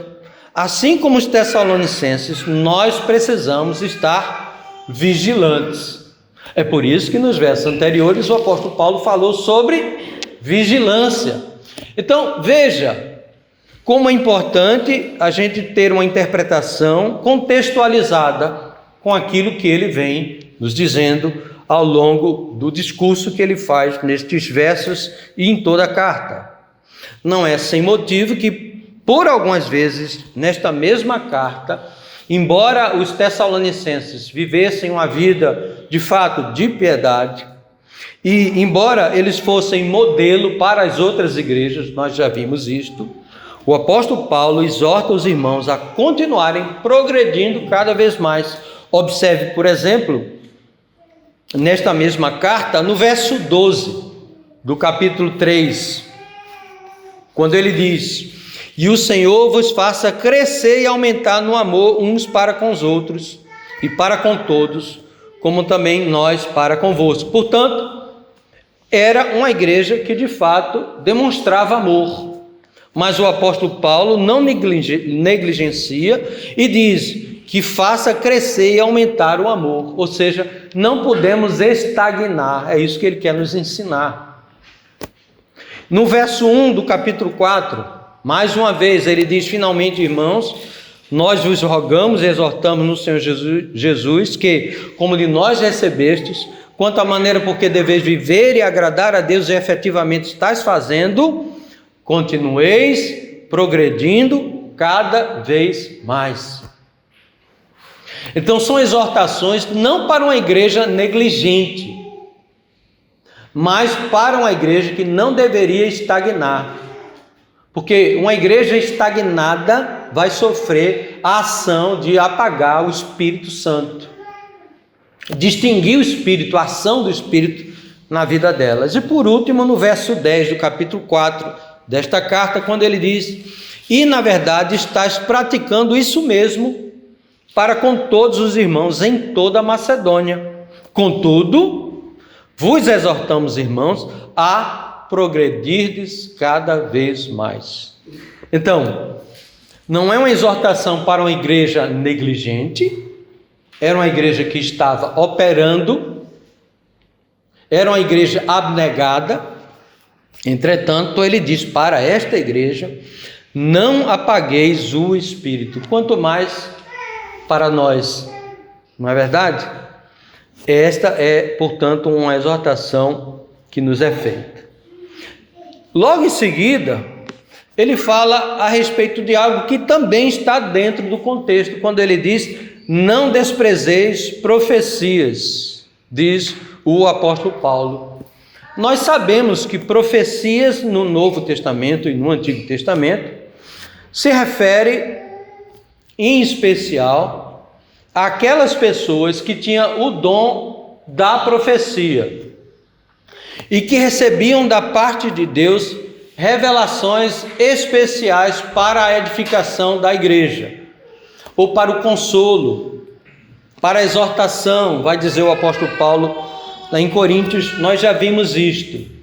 A: assim como os tessalonicenses, nós precisamos estar vigilantes. É por isso que nos versos anteriores o apóstolo Paulo falou sobre vigilância. Então, veja como é importante a gente ter uma interpretação contextualizada com aquilo que ele vem nos dizendo ao longo do discurso que ele faz nestes versos e em toda a carta. Não é sem motivo que, por algumas vezes, nesta mesma carta, embora os tessalonicenses vivessem uma vida, de fato, de piedade, e embora eles fossem modelo para as outras igrejas, nós já vimos isto, o apóstolo Paulo exorta os irmãos a continuarem progredindo cada vez mais. Observe, por exemplo, nesta mesma carta, no verso 12 do capítulo 3, quando ele diz: e o Senhor vos faça crescer e aumentar no amor uns para com os outros e para com todos, como também nós para convosco. Portanto, era uma igreja que de fato demonstrava amor, mas o apóstolo Paulo não negligencia e diz que faça crescer e aumentar o amor. Ou seja, não podemos estagnar. É isso que ele quer nos ensinar. No verso 1 do capítulo 4, mais uma vez ele diz: finalmente, irmãos, nós vos rogamos e exortamos no Senhor Jesus que, como de nós recebestes, quanto à maneira por que deveis viver e agradar a Deus e efetivamente estáis fazendo, continueis progredindo cada vez mais. Então são exortações não para uma igreja negligente, mas para uma igreja que não deveria estagnar. Porque uma igreja estagnada vai sofrer a ação de apagar o Espírito Santo, distinguir o Espírito, a ação do Espírito na vida delas. E por último, no verso 10 do capítulo 4 desta carta, quando ele diz: e na verdade estás praticando isso mesmo para com todos os irmãos em toda a Macedônia. Contudo, vos exortamos, irmãos, a progredirdes cada vez mais. Então, não é uma exortação para uma igreja negligente, era uma igreja que estava operando, era uma igreja abnegada. Entretanto, ele diz para esta igreja: não apagueis o Espírito. Quanto mais para nós, não é verdade? Esta é, portanto, uma exortação que nos é feita. Logo em seguida, ele fala a respeito de algo que também está dentro do contexto, quando ele diz: não desprezeis profecias, diz o apóstolo Paulo. Nós sabemos que profecias no Novo Testamento e no Antigo Testamento se refere, em especial, àquelas pessoas que tinham o dom da profecia e que recebiam da parte de Deus revelações especiais para a edificação da igreja, ou para o consolo, para a exortação, vai dizer o apóstolo Paulo lá em Coríntios. Nós já vimos isto.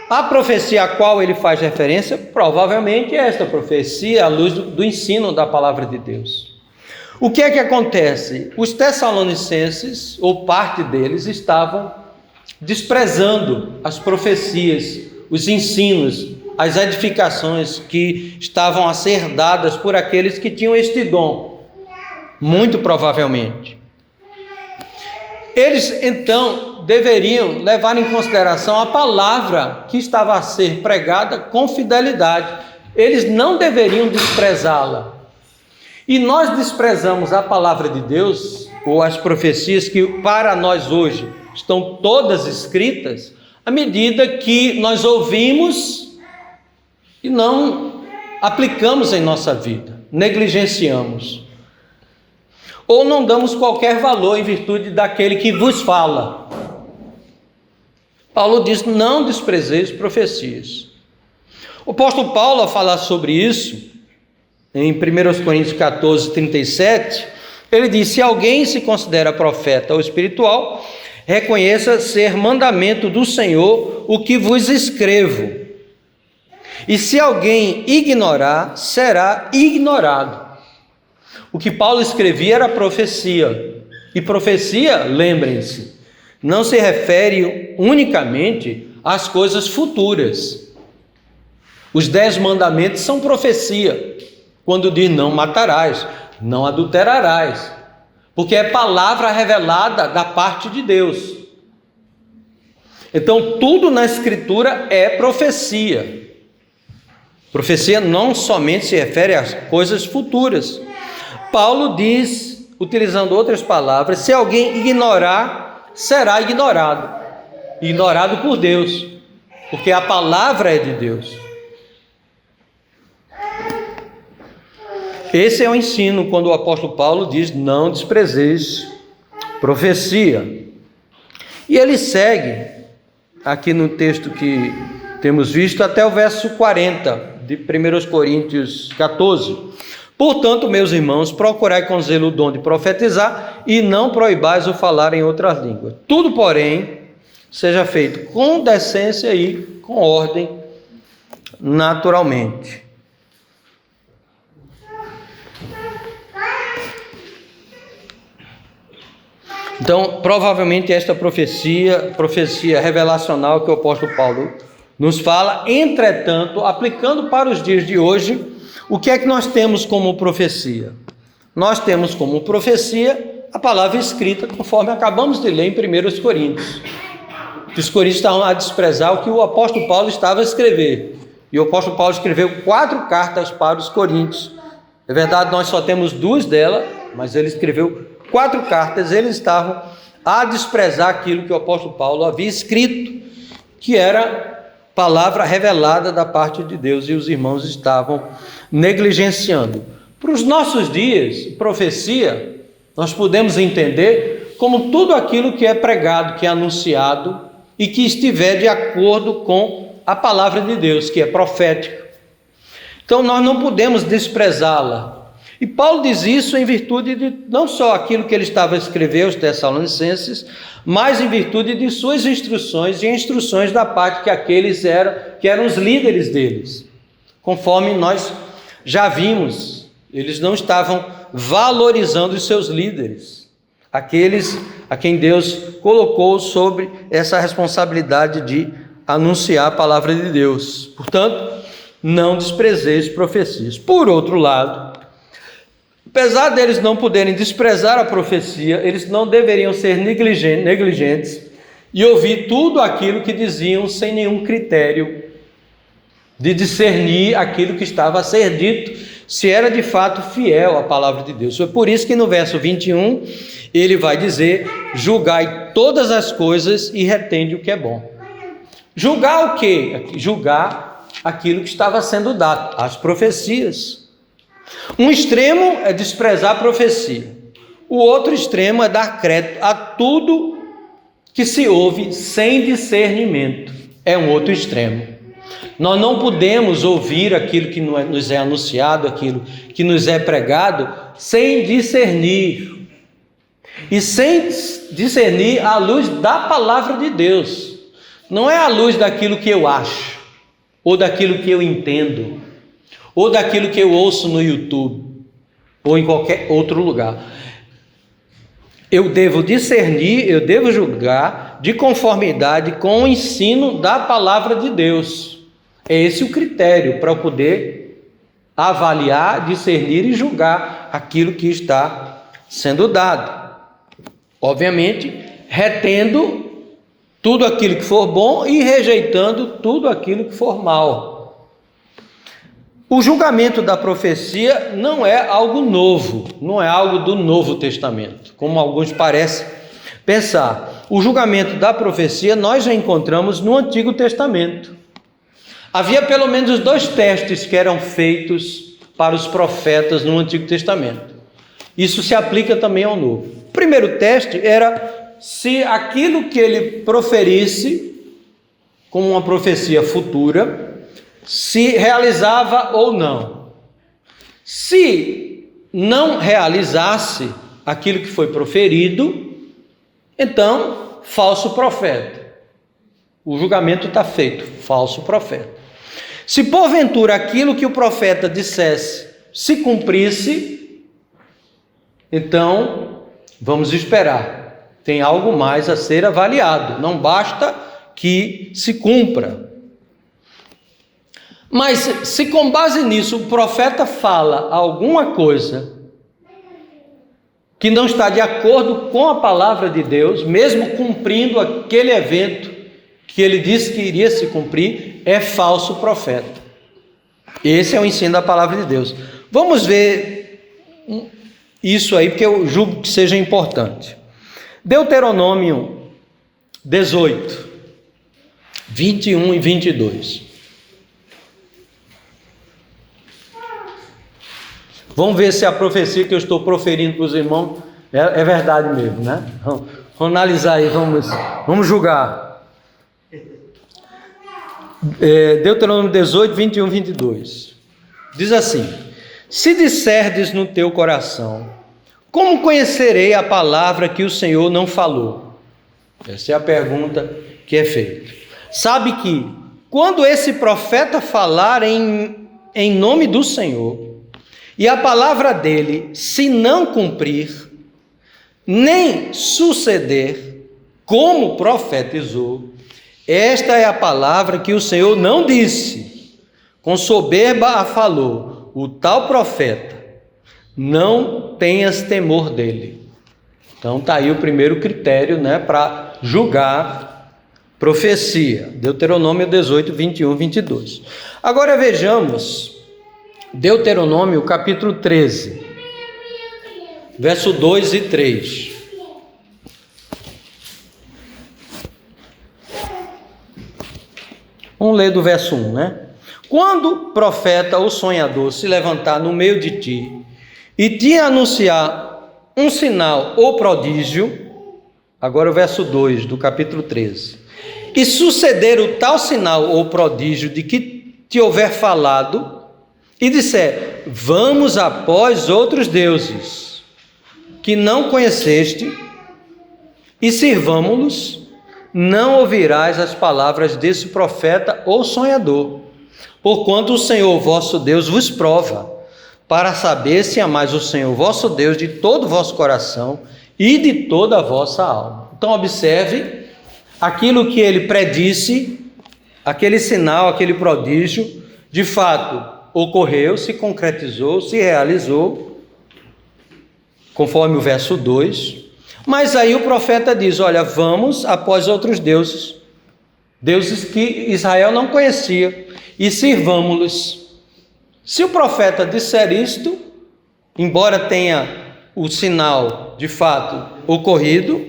A: A profecia a qual ele faz referência, provavelmente é esta profecia à luz do ensino da palavra de Deus. O que é que acontece? Os tessalonicenses, ou parte deles, estavam desprezando as profecias, os ensinos, as edificações que estavam a ser dadas por aqueles que tinham este dom, muito provavelmente. Eles, então, deveriam levar em consideração a palavra que estava a ser pregada com fidelidade. Eles não deveriam desprezá-la. E nós desprezamos a palavra de Deus, ou as profecias que para nós hoje estão todas escritas, à medida que nós ouvimos e não aplicamos em nossa vida, negligenciamos. Ou não damos qualquer valor em virtude daquele que vos fala. Paulo diz: não desprezeis profecias. O apóstolo Paulo, ao falar sobre isso, em 1 Coríntios 14, 37, ele diz: se alguém se considera profeta ou espiritual, reconheça ser mandamento do Senhor o que vos escrevo. E se alguém ignorar, será ignorado. O que Paulo escrevia era profecia. E profecia, lembrem-se, não se refere unicamente às coisas futuras. Os 10 mandamentos são profecia. Quando diz não matarás, não adulterarás. Porque é palavra revelada da parte de Deus. Então tudo na Escritura é profecia. Profecia não somente se refere às coisas futuras. Paulo diz, utilizando outras palavras: se alguém ignorar, será ignorado. Ignorado por Deus, porque a palavra é de Deus. Esse é o ensino quando o apóstolo Paulo diz: não desprezeis profecia. E ele segue aqui no texto que temos visto até o verso 40 de 1 Coríntios 14. Portanto, meus irmãos, procurai com zelo o dom de profetizar e não proibais o falar em outras línguas. Tudo, porém, seja feito com decência e com ordem, naturalmente. Então, provavelmente esta profecia revelacional que o apóstolo Paulo nos fala, entretanto, aplicando para os dias de hoje, o que é que nós temos como profecia? Nós temos como profecia a palavra escrita, conforme acabamos de ler em 1 Coríntios. Os coríntios estavam a desprezar o que o apóstolo Paulo estava a escrever. E o apóstolo Paulo escreveu 4 cartas para os coríntios. É verdade, nós só temos 2 delas, mas ele escreveu 4 cartas. Eles estavam a desprezar aquilo que o apóstolo Paulo havia escrito, que era palavra revelada da parte de Deus, e os irmãos estavam negligenciando. Para os nossos dias, profecia, nós podemos entender como tudo aquilo que é pregado, que é anunciado e que estiver de acordo com a palavra de Deus, que é profética. Então nós não podemos desprezá-la. E Paulo diz isso em virtude de não só aquilo que ele estava a escrever aos Tessalonicenses, mas em virtude de suas instruções e instruções da parte que aqueles que eram os líderes deles. Conforme nós já vimos, eles não estavam valorizando os seus líderes, aqueles a quem Deus colocou sobre essa responsabilidade de anunciar a palavra de Deus. Portanto, não desprezeis profecias. Por outro lado, apesar deles não poderem desprezar a profecia, eles não deveriam ser negligentes e ouvir tudo aquilo que diziam sem nenhum critério de discernir aquilo que estava a ser dito, se era de fato fiel à palavra de Deus. Foi por isso que no verso 21 ele vai dizer: julgai todas as coisas e retende o que é bom. Julgar o quê? Julgar aquilo que estava sendo dado, as profecias. Um extremo é desprezar a profecia. O outro extremo é dar crédito a tudo que se ouve sem discernimento. É um outro extremo. Nós não podemos ouvir aquilo que nos é anunciado, aquilo que nos é pregado, sem discernir. E sem discernir à luz da palavra de Deus. Não é à luz daquilo que eu acho, ou daquilo que eu entendo, ou daquilo que eu ouço no YouTube, ou em qualquer outro lugar. Eu devo discernir, eu devo julgar de conformidade com o ensino da palavra de Deus. É esse o critério para eu poder avaliar, discernir e julgar aquilo que está sendo dado. Obviamente, retendo tudo aquilo que for bom e rejeitando tudo aquilo que for mal. O julgamento da profecia não é algo novo, não é algo do Novo Testamento, como alguns parecem pensar. O julgamento da profecia nós já encontramos no Antigo Testamento. Havia pelo menos 2 testes que eram feitos para os profetas no Antigo Testamento. Isso se aplica também ao Novo. O primeiro teste era se aquilo que ele proferisse como uma profecia futura se realizava ou não. Se não realizasse aquilo que foi proferido, então, falso profeta. O julgamento está feito, falso profeta. Se porventura aquilo que o profeta dissesse se cumprisse, então vamos esperar. Tem algo mais a ser avaliado. Não basta que se cumpra. Mas se com base nisso o profeta fala alguma coisa que não está de acordo com a palavra de Deus, mesmo cumprindo aquele evento que ele disse que iria se cumprir, é falso profeta. Esse é o ensino da palavra de Deus. Vamos ver isso aí, porque eu julgo que seja importante. Deuteronômio 18, 21 e 22. Vamos ver se a profecia que eu estou proferindo para os irmãos é verdade mesmo, né? Vamos analisar aí, vamos julgar. Deuteronômio 18, 21 e 22. Diz assim: se disserdes no teu coração, como conhecerei a palavra que o Senhor não falou? Essa é a pergunta que é feita. Sabe que quando esse profeta falar em nome do Senhor, e a palavra dele se não cumprir, nem suceder como profetizou. Esta é a palavra que o Senhor não disse, com soberba a falou, o tal profeta, não tenhas temor dele. Então está aí o primeiro critério, para julgar profecia. Deuteronômio 18, 21, 22. Agora vejamos Deuteronômio capítulo 13, verso 2 e 3. Vamos ler do verso 1, Quando o profeta ou sonhador se levantar no meio de ti e te anunciar um sinal ou prodígio, agora o verso 2 do capítulo 13, e suceder o tal sinal ou prodígio de que te houver falado, e disser, vamos após outros deuses, que não conheceste, e sirvamo-los, não ouvirás as palavras desse profeta ou sonhador, porquanto o Senhor vosso Deus vos prova, para saber se amais o Senhor vosso Deus de todo o vosso coração e de toda a vossa alma. Então observe aquilo que ele predisse, aquele sinal, aquele prodígio, de fato ocorreu, se concretizou, se realizou, conforme o verso 2. Mas aí o profeta diz, olha, vamos após outros deuses, deuses que Israel não conhecia, e sirvamo-los. Se o profeta disser isto, embora tenha o sinal de fato ocorrido,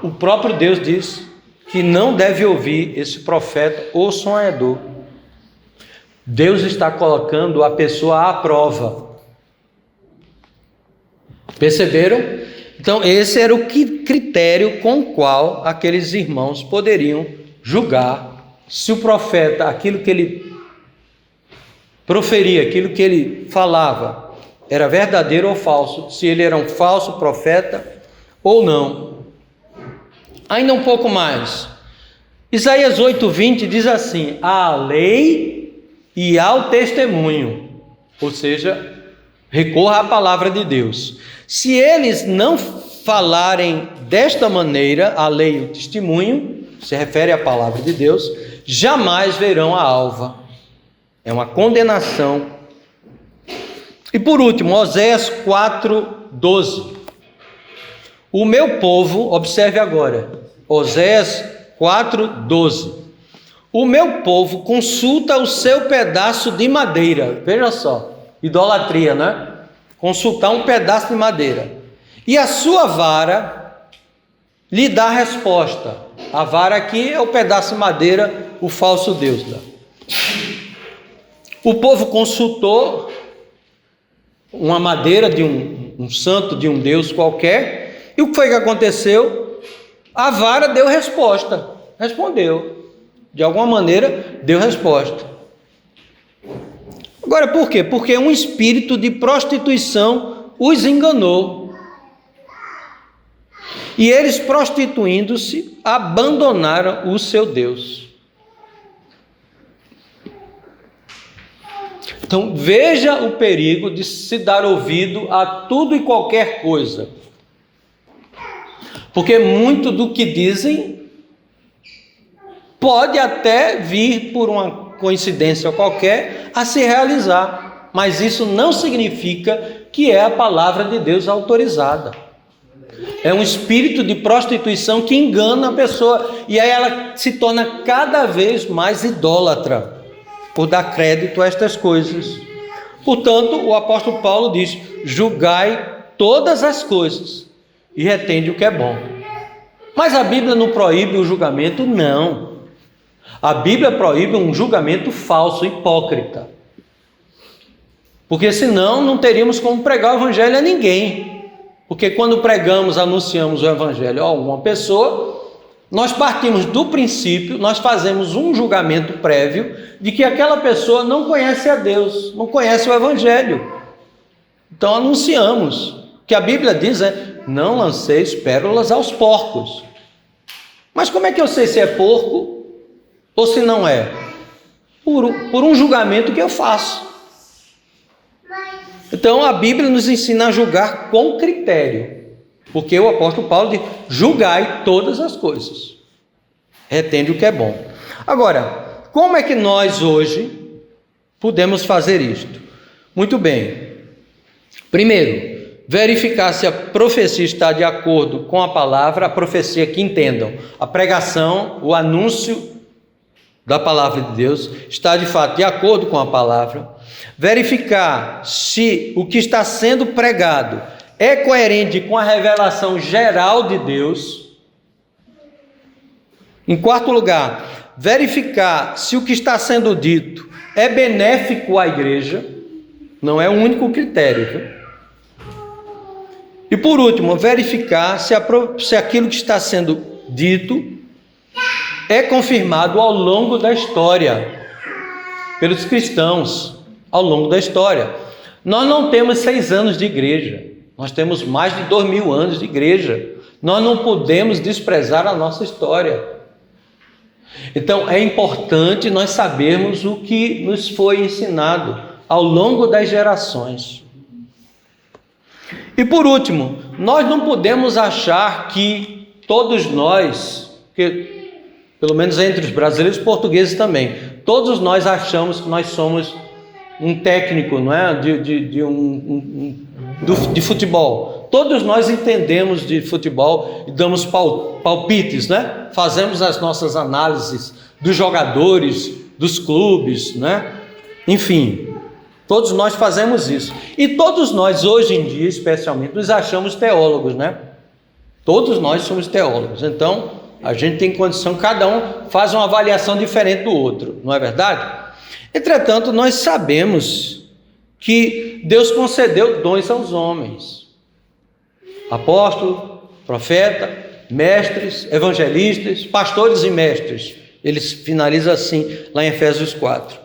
A: o próprio Deus diz que não deve ouvir esse profeta ou sonhador. Deus está colocando a pessoa à prova. Perceberam? Então esse era o critério com o qual aqueles irmãos poderiam julgar se o profeta, aquilo que ele proferia, aquilo que ele falava, era verdadeiro ou falso, se ele era um falso profeta ou não. Ainda um pouco mais. Isaías 8:20 diz assim, à lei e ao testemunho, ou seja, recorra à palavra de Deus. Se eles não falarem desta maneira, a lei e o testemunho, se refere à palavra de Deus, jamais verão a alva. É uma condenação. E por último, Oséias 4:12. O meu povo, observe agora, Oséias 4:12. O meu povo consulta o seu pedaço de madeira. Veja só, idolatria, Consultar um pedaço de madeira. E a sua vara lhe dá resposta. A vara aqui é o pedaço de madeira, o falso Deus. O povo consultou uma madeira de um santo, de um Deus qualquer. E o que foi que aconteceu? A vara deu resposta. Respondeu. De alguma maneira, deu resposta. Agora, por quê? Porque um espírito de prostituição os enganou. E eles, prostituindo-se, abandonaram o seu Deus. Então, veja o perigo de se dar ouvido a tudo e qualquer coisa. Porque muito do que dizem pode até vir por uma coincidência qualquer a se realizar, mas isso não significa que é a palavra de Deus autorizada. É um espírito de prostituição que engana a pessoa, e aí ela se torna cada vez mais idólatra por dar crédito a estas coisas. Portanto, o apóstolo Paulo diz, julgai todas as coisas e retende o que é bom. Mas a Bíblia não proíbe o julgamento, não. A Bíblia proíbe um julgamento falso, hipócrita. Porque senão não teríamos como pregar o evangelho a ninguém. Porque quando pregamos, anunciamos o evangelho a alguma pessoa, nós partimos do princípio, nós fazemos um julgamento prévio de que aquela pessoa não conhece a Deus, não conhece o evangelho. Então anunciamos. O que a Bíblia diz é, não lanceis pérolas aos porcos. Mas como é que eu sei se é porco ou se não é? Por um julgamento que eu faço. Então a Bíblia nos ensina a julgar com critério. Porque o apóstolo Paulo diz: julgai todas as coisas, retende o que é bom. Agora, como é que nós hoje podemos fazer isto? Muito bem. Primeiro, verificar se a profecia está de acordo com a palavra, a profecia que entendam, a pregação, o anúncio da palavra de Deus está de fato de acordo com a palavra. Verificar se o que está sendo pregado é coerente com a revelação geral de Deus. Em quarto lugar, verificar se o que está sendo dito é benéfico à igreja. Não é o único critério, viu? E por último, verificar se aquilo que está sendo dito é confirmado ao longo da história, pelos cristãos, ao longo da história. Nós não temos 6 anos de igreja, nós temos mais de 2000 anos de igreja. Nós não podemos desprezar a nossa história. Então é importante nós sabermos o que nos foi ensinado ao longo das gerações. E por último, nós não podemos achar que todos nós, que, pelo menos entre os brasileiros e portugueses também, todos nós achamos que nós somos um técnico, não é? de futebol. Todos nós entendemos de futebol e damos palpites, né? Fazemos as nossas análises dos jogadores, dos clubes, né? Enfim, todos nós fazemos isso. E todos nós, hoje em dia, especialmente, nos achamos teólogos, né? Todos nós somos teólogos. Então, a gente tem condição, cada um faz uma avaliação diferente do outro, não é verdade? Entretanto, nós sabemos que Deus concedeu dons aos homens. Apóstolo, profeta, mestres, evangelistas, pastores e mestres. Ele finaliza assim, lá em Efésios 4.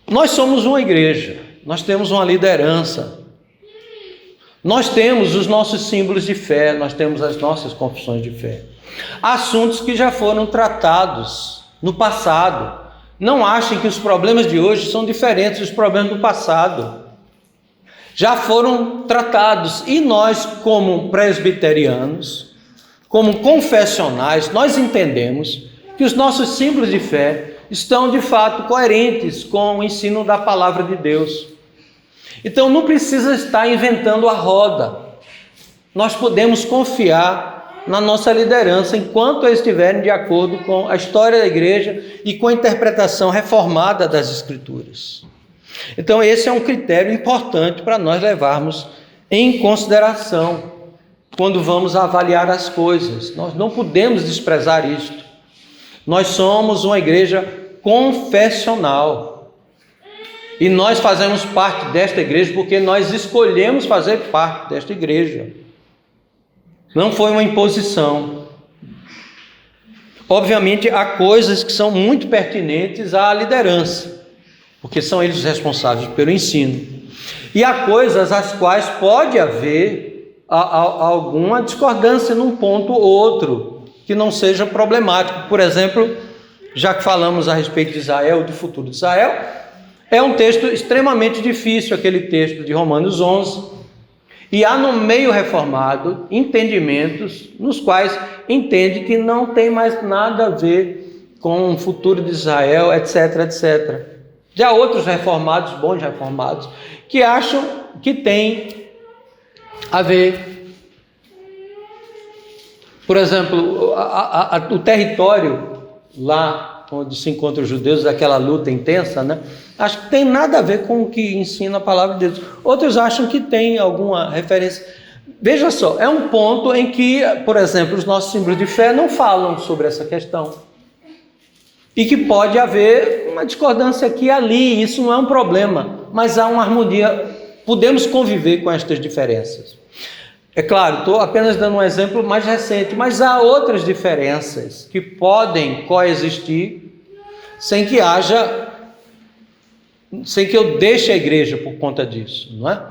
A: Nós somos uma igreja, nós temos uma liderança, nós temos os nossos símbolos de fé, nós temos as nossas confissões de fé. Assuntos que já foram tratados no passado. Não achem que os problemas de hoje são diferentes dos problemas do passado. Já foram tratados e nós, como presbiterianos, como confessionais, nós entendemos que os nossos símbolos de fé estão de fato coerentes com o ensino da palavra de Deus. Então não precisa estar inventando a roda. Nós podemos confiar na nossa liderança enquanto eles estiverem de acordo com a história da igreja e com a interpretação reformada das Escrituras. Então esse é um critério importante para nós levarmos em consideração quando vamos avaliar as coisas. Nós não podemos desprezar isto. Nós somos uma igreja confessional e nós fazemos parte desta igreja porque nós escolhemos fazer parte desta igreja. Não foi uma imposição. Obviamente, há coisas que são muito pertinentes à liderança, porque são eles os responsáveis pelo ensino. E há coisas às quais pode haver alguma discordância num ponto ou outro, que não seja problemático. Por exemplo, já que falamos a respeito de Israel, do futuro de Israel, é um texto extremamente difícil, aquele texto de Romanos 11, e há no meio reformado entendimentos nos quais entende que não tem mais nada a ver com o futuro de Israel, etc, etc. Já outros reformados, bons reformados, que acham que tem a ver. Por exemplo, o território lá onde se encontram os judeus, daquela luta intensa, né? Acho que tem nada a ver com o que ensina a palavra de Deus. Outros acham que tem alguma referência. Veja só, é um ponto em que, por exemplo, os nossos símbolos de fé não falam sobre essa questão. E que pode haver uma discordância aqui e ali, isso não é um problema, mas há uma harmonia, podemos conviver com estas diferenças. É claro, estou apenas dando um exemplo mais recente, mas há outras diferenças que podem coexistir sem que eu deixe a igreja por conta disso, não é?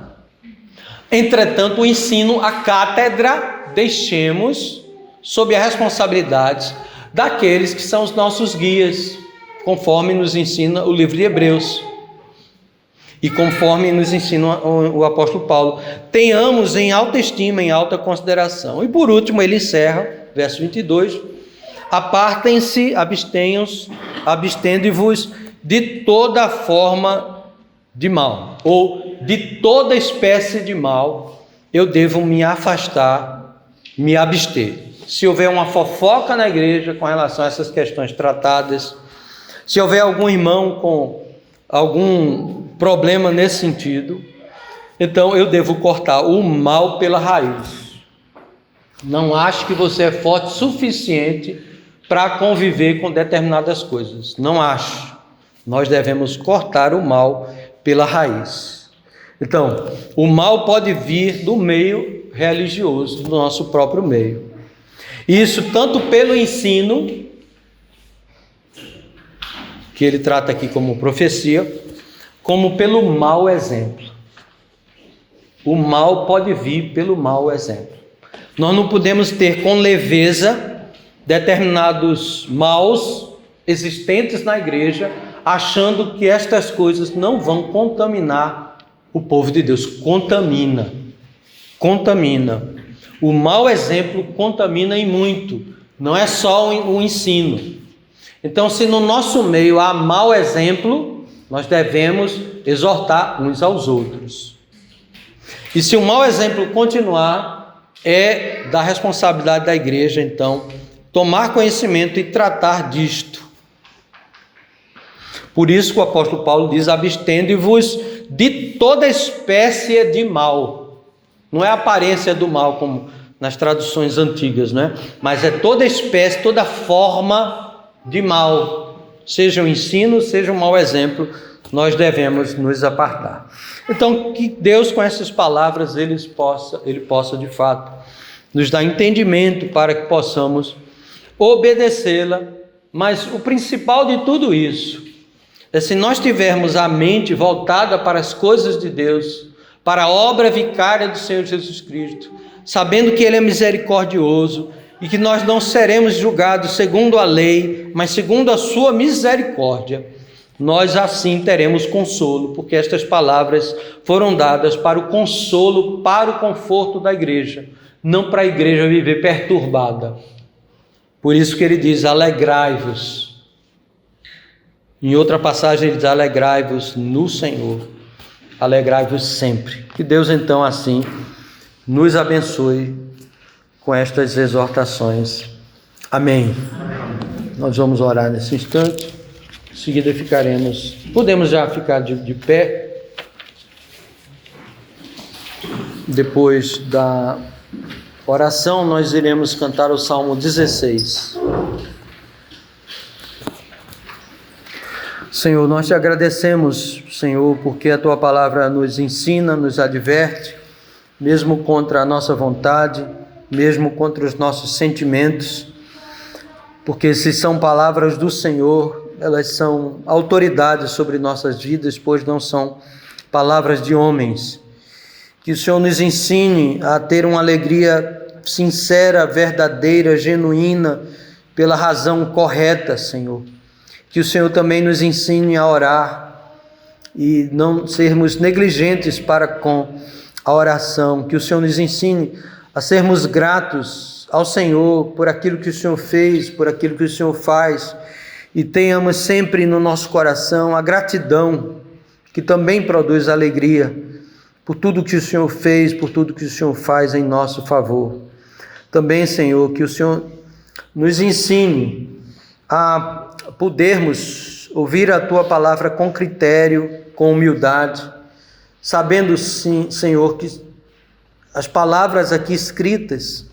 A: Entretanto, o ensino, a cátedra, deixemos sob a responsabilidade daqueles que são os nossos guias, conforme nos ensina o livro de Hebreus. E conforme nos ensina o apóstolo Paulo, tenhamos em alta estima, em alta consideração. E por último, ele encerra, verso 22, apartem-se, abstende-vos de toda forma de mal, ou de toda espécie de mal, eu devo me afastar, me abster. Se houver uma fofoca na igreja com relação a essas questões tratadas, se houver algum irmão com algum problema nesse sentido, então eu devo cortar o mal pela raiz. Não acho que você é forte o suficiente para conviver com determinadas coisas. Não acho. Nós devemos cortar o mal pela raiz. Então, o mal pode vir do meio religioso, do nosso próprio meio. Isso tanto pelo ensino, que ele trata aqui como profecia, como pelo mau exemplo. O mal pode vir pelo mau exemplo. Nós não podemos ter com leveza determinados maus existentes na igreja, achando que estas coisas não vão contaminar o povo de Deus. Contamina. O mau exemplo contamina e muito. Não é só o ensino. Então, se no nosso meio há mau exemplo, nós devemos exortar uns aos outros. E se o mau exemplo continuar, é da responsabilidade da igreja, então, tomar conhecimento e tratar disto. Por isso que o apóstolo Paulo diz, abstende-vos de toda espécie de mal. Não é a aparência do mal, como nas traduções antigas, né? Mas é toda espécie, toda forma de mal. Seja o ensino, seja um mau exemplo, nós devemos nos apartar. Então, que Deus, com essas palavras, Ele possa de fato nos dar entendimento para que possamos obedecê-la. Mas o principal de tudo isso é se nós tivermos a mente voltada para as coisas de Deus, para a obra vicária do Senhor Jesus Cristo, sabendo que Ele é misericordioso e que nós não seremos julgados segundo a lei, mas segundo a sua misericórdia, nós assim teremos consolo, porque estas palavras foram dadas para o consolo, para o conforto da igreja, não para a igreja viver perturbada. Por isso que ele diz, alegrai-vos. Em outra passagem ele diz, alegrai-vos no Senhor, alegrai-vos sempre. Que Deus então assim nos abençoe com estas exortações. Amém. Nós vamos orar nesse instante, em seguida podemos já ficar de pé, depois da oração nós iremos cantar o Salmo 16. Senhor, nós te agradecemos, Senhor, porque a Tua palavra nos ensina, nos adverte, mesmo contra a nossa vontade, mesmo contra os nossos sentimentos, porque se são palavras do Senhor, elas são autoridade sobre nossas vidas, pois não são palavras de homens. Que o Senhor nos ensine a ter uma alegria sincera, verdadeira, genuína, pela razão correta, Senhor. Que o Senhor também nos ensine a orar e não sermos negligentes para com a oração. Que o Senhor nos ensine a sermos gratos ao Senhor por aquilo que o Senhor fez, por aquilo que o Senhor faz, e tenhamos sempre no nosso coração a gratidão, que também produz alegria, por tudo que o Senhor fez, por tudo que o Senhor faz em nosso favor. Também, Senhor, que o Senhor nos ensine a podermos ouvir a Tua palavra com critério, com humildade, sabendo sim, Senhor, que as palavras aqui escritas,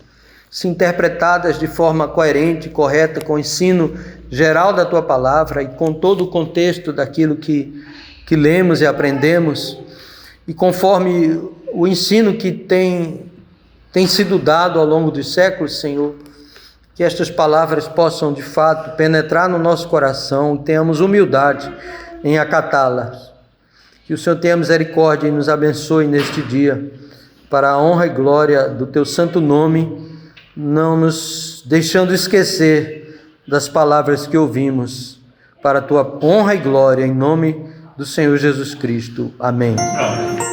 A: se interpretadas de forma coerente, correta, com o ensino geral da Tua palavra e com todo o contexto daquilo que lemos e aprendemos, e conforme o ensino que tem sido dado ao longo dos séculos, Senhor, que estas palavras possam de fato penetrar no nosso coração e tenhamos humildade em acatá-las. Que o Senhor tenha misericórdia e nos abençoe neste dia, para a honra e glória do Teu santo nome, não nos deixando esquecer das palavras que ouvimos, para a Tua honra e glória, em nome do Senhor Jesus Cristo. Amém.
B: Amém.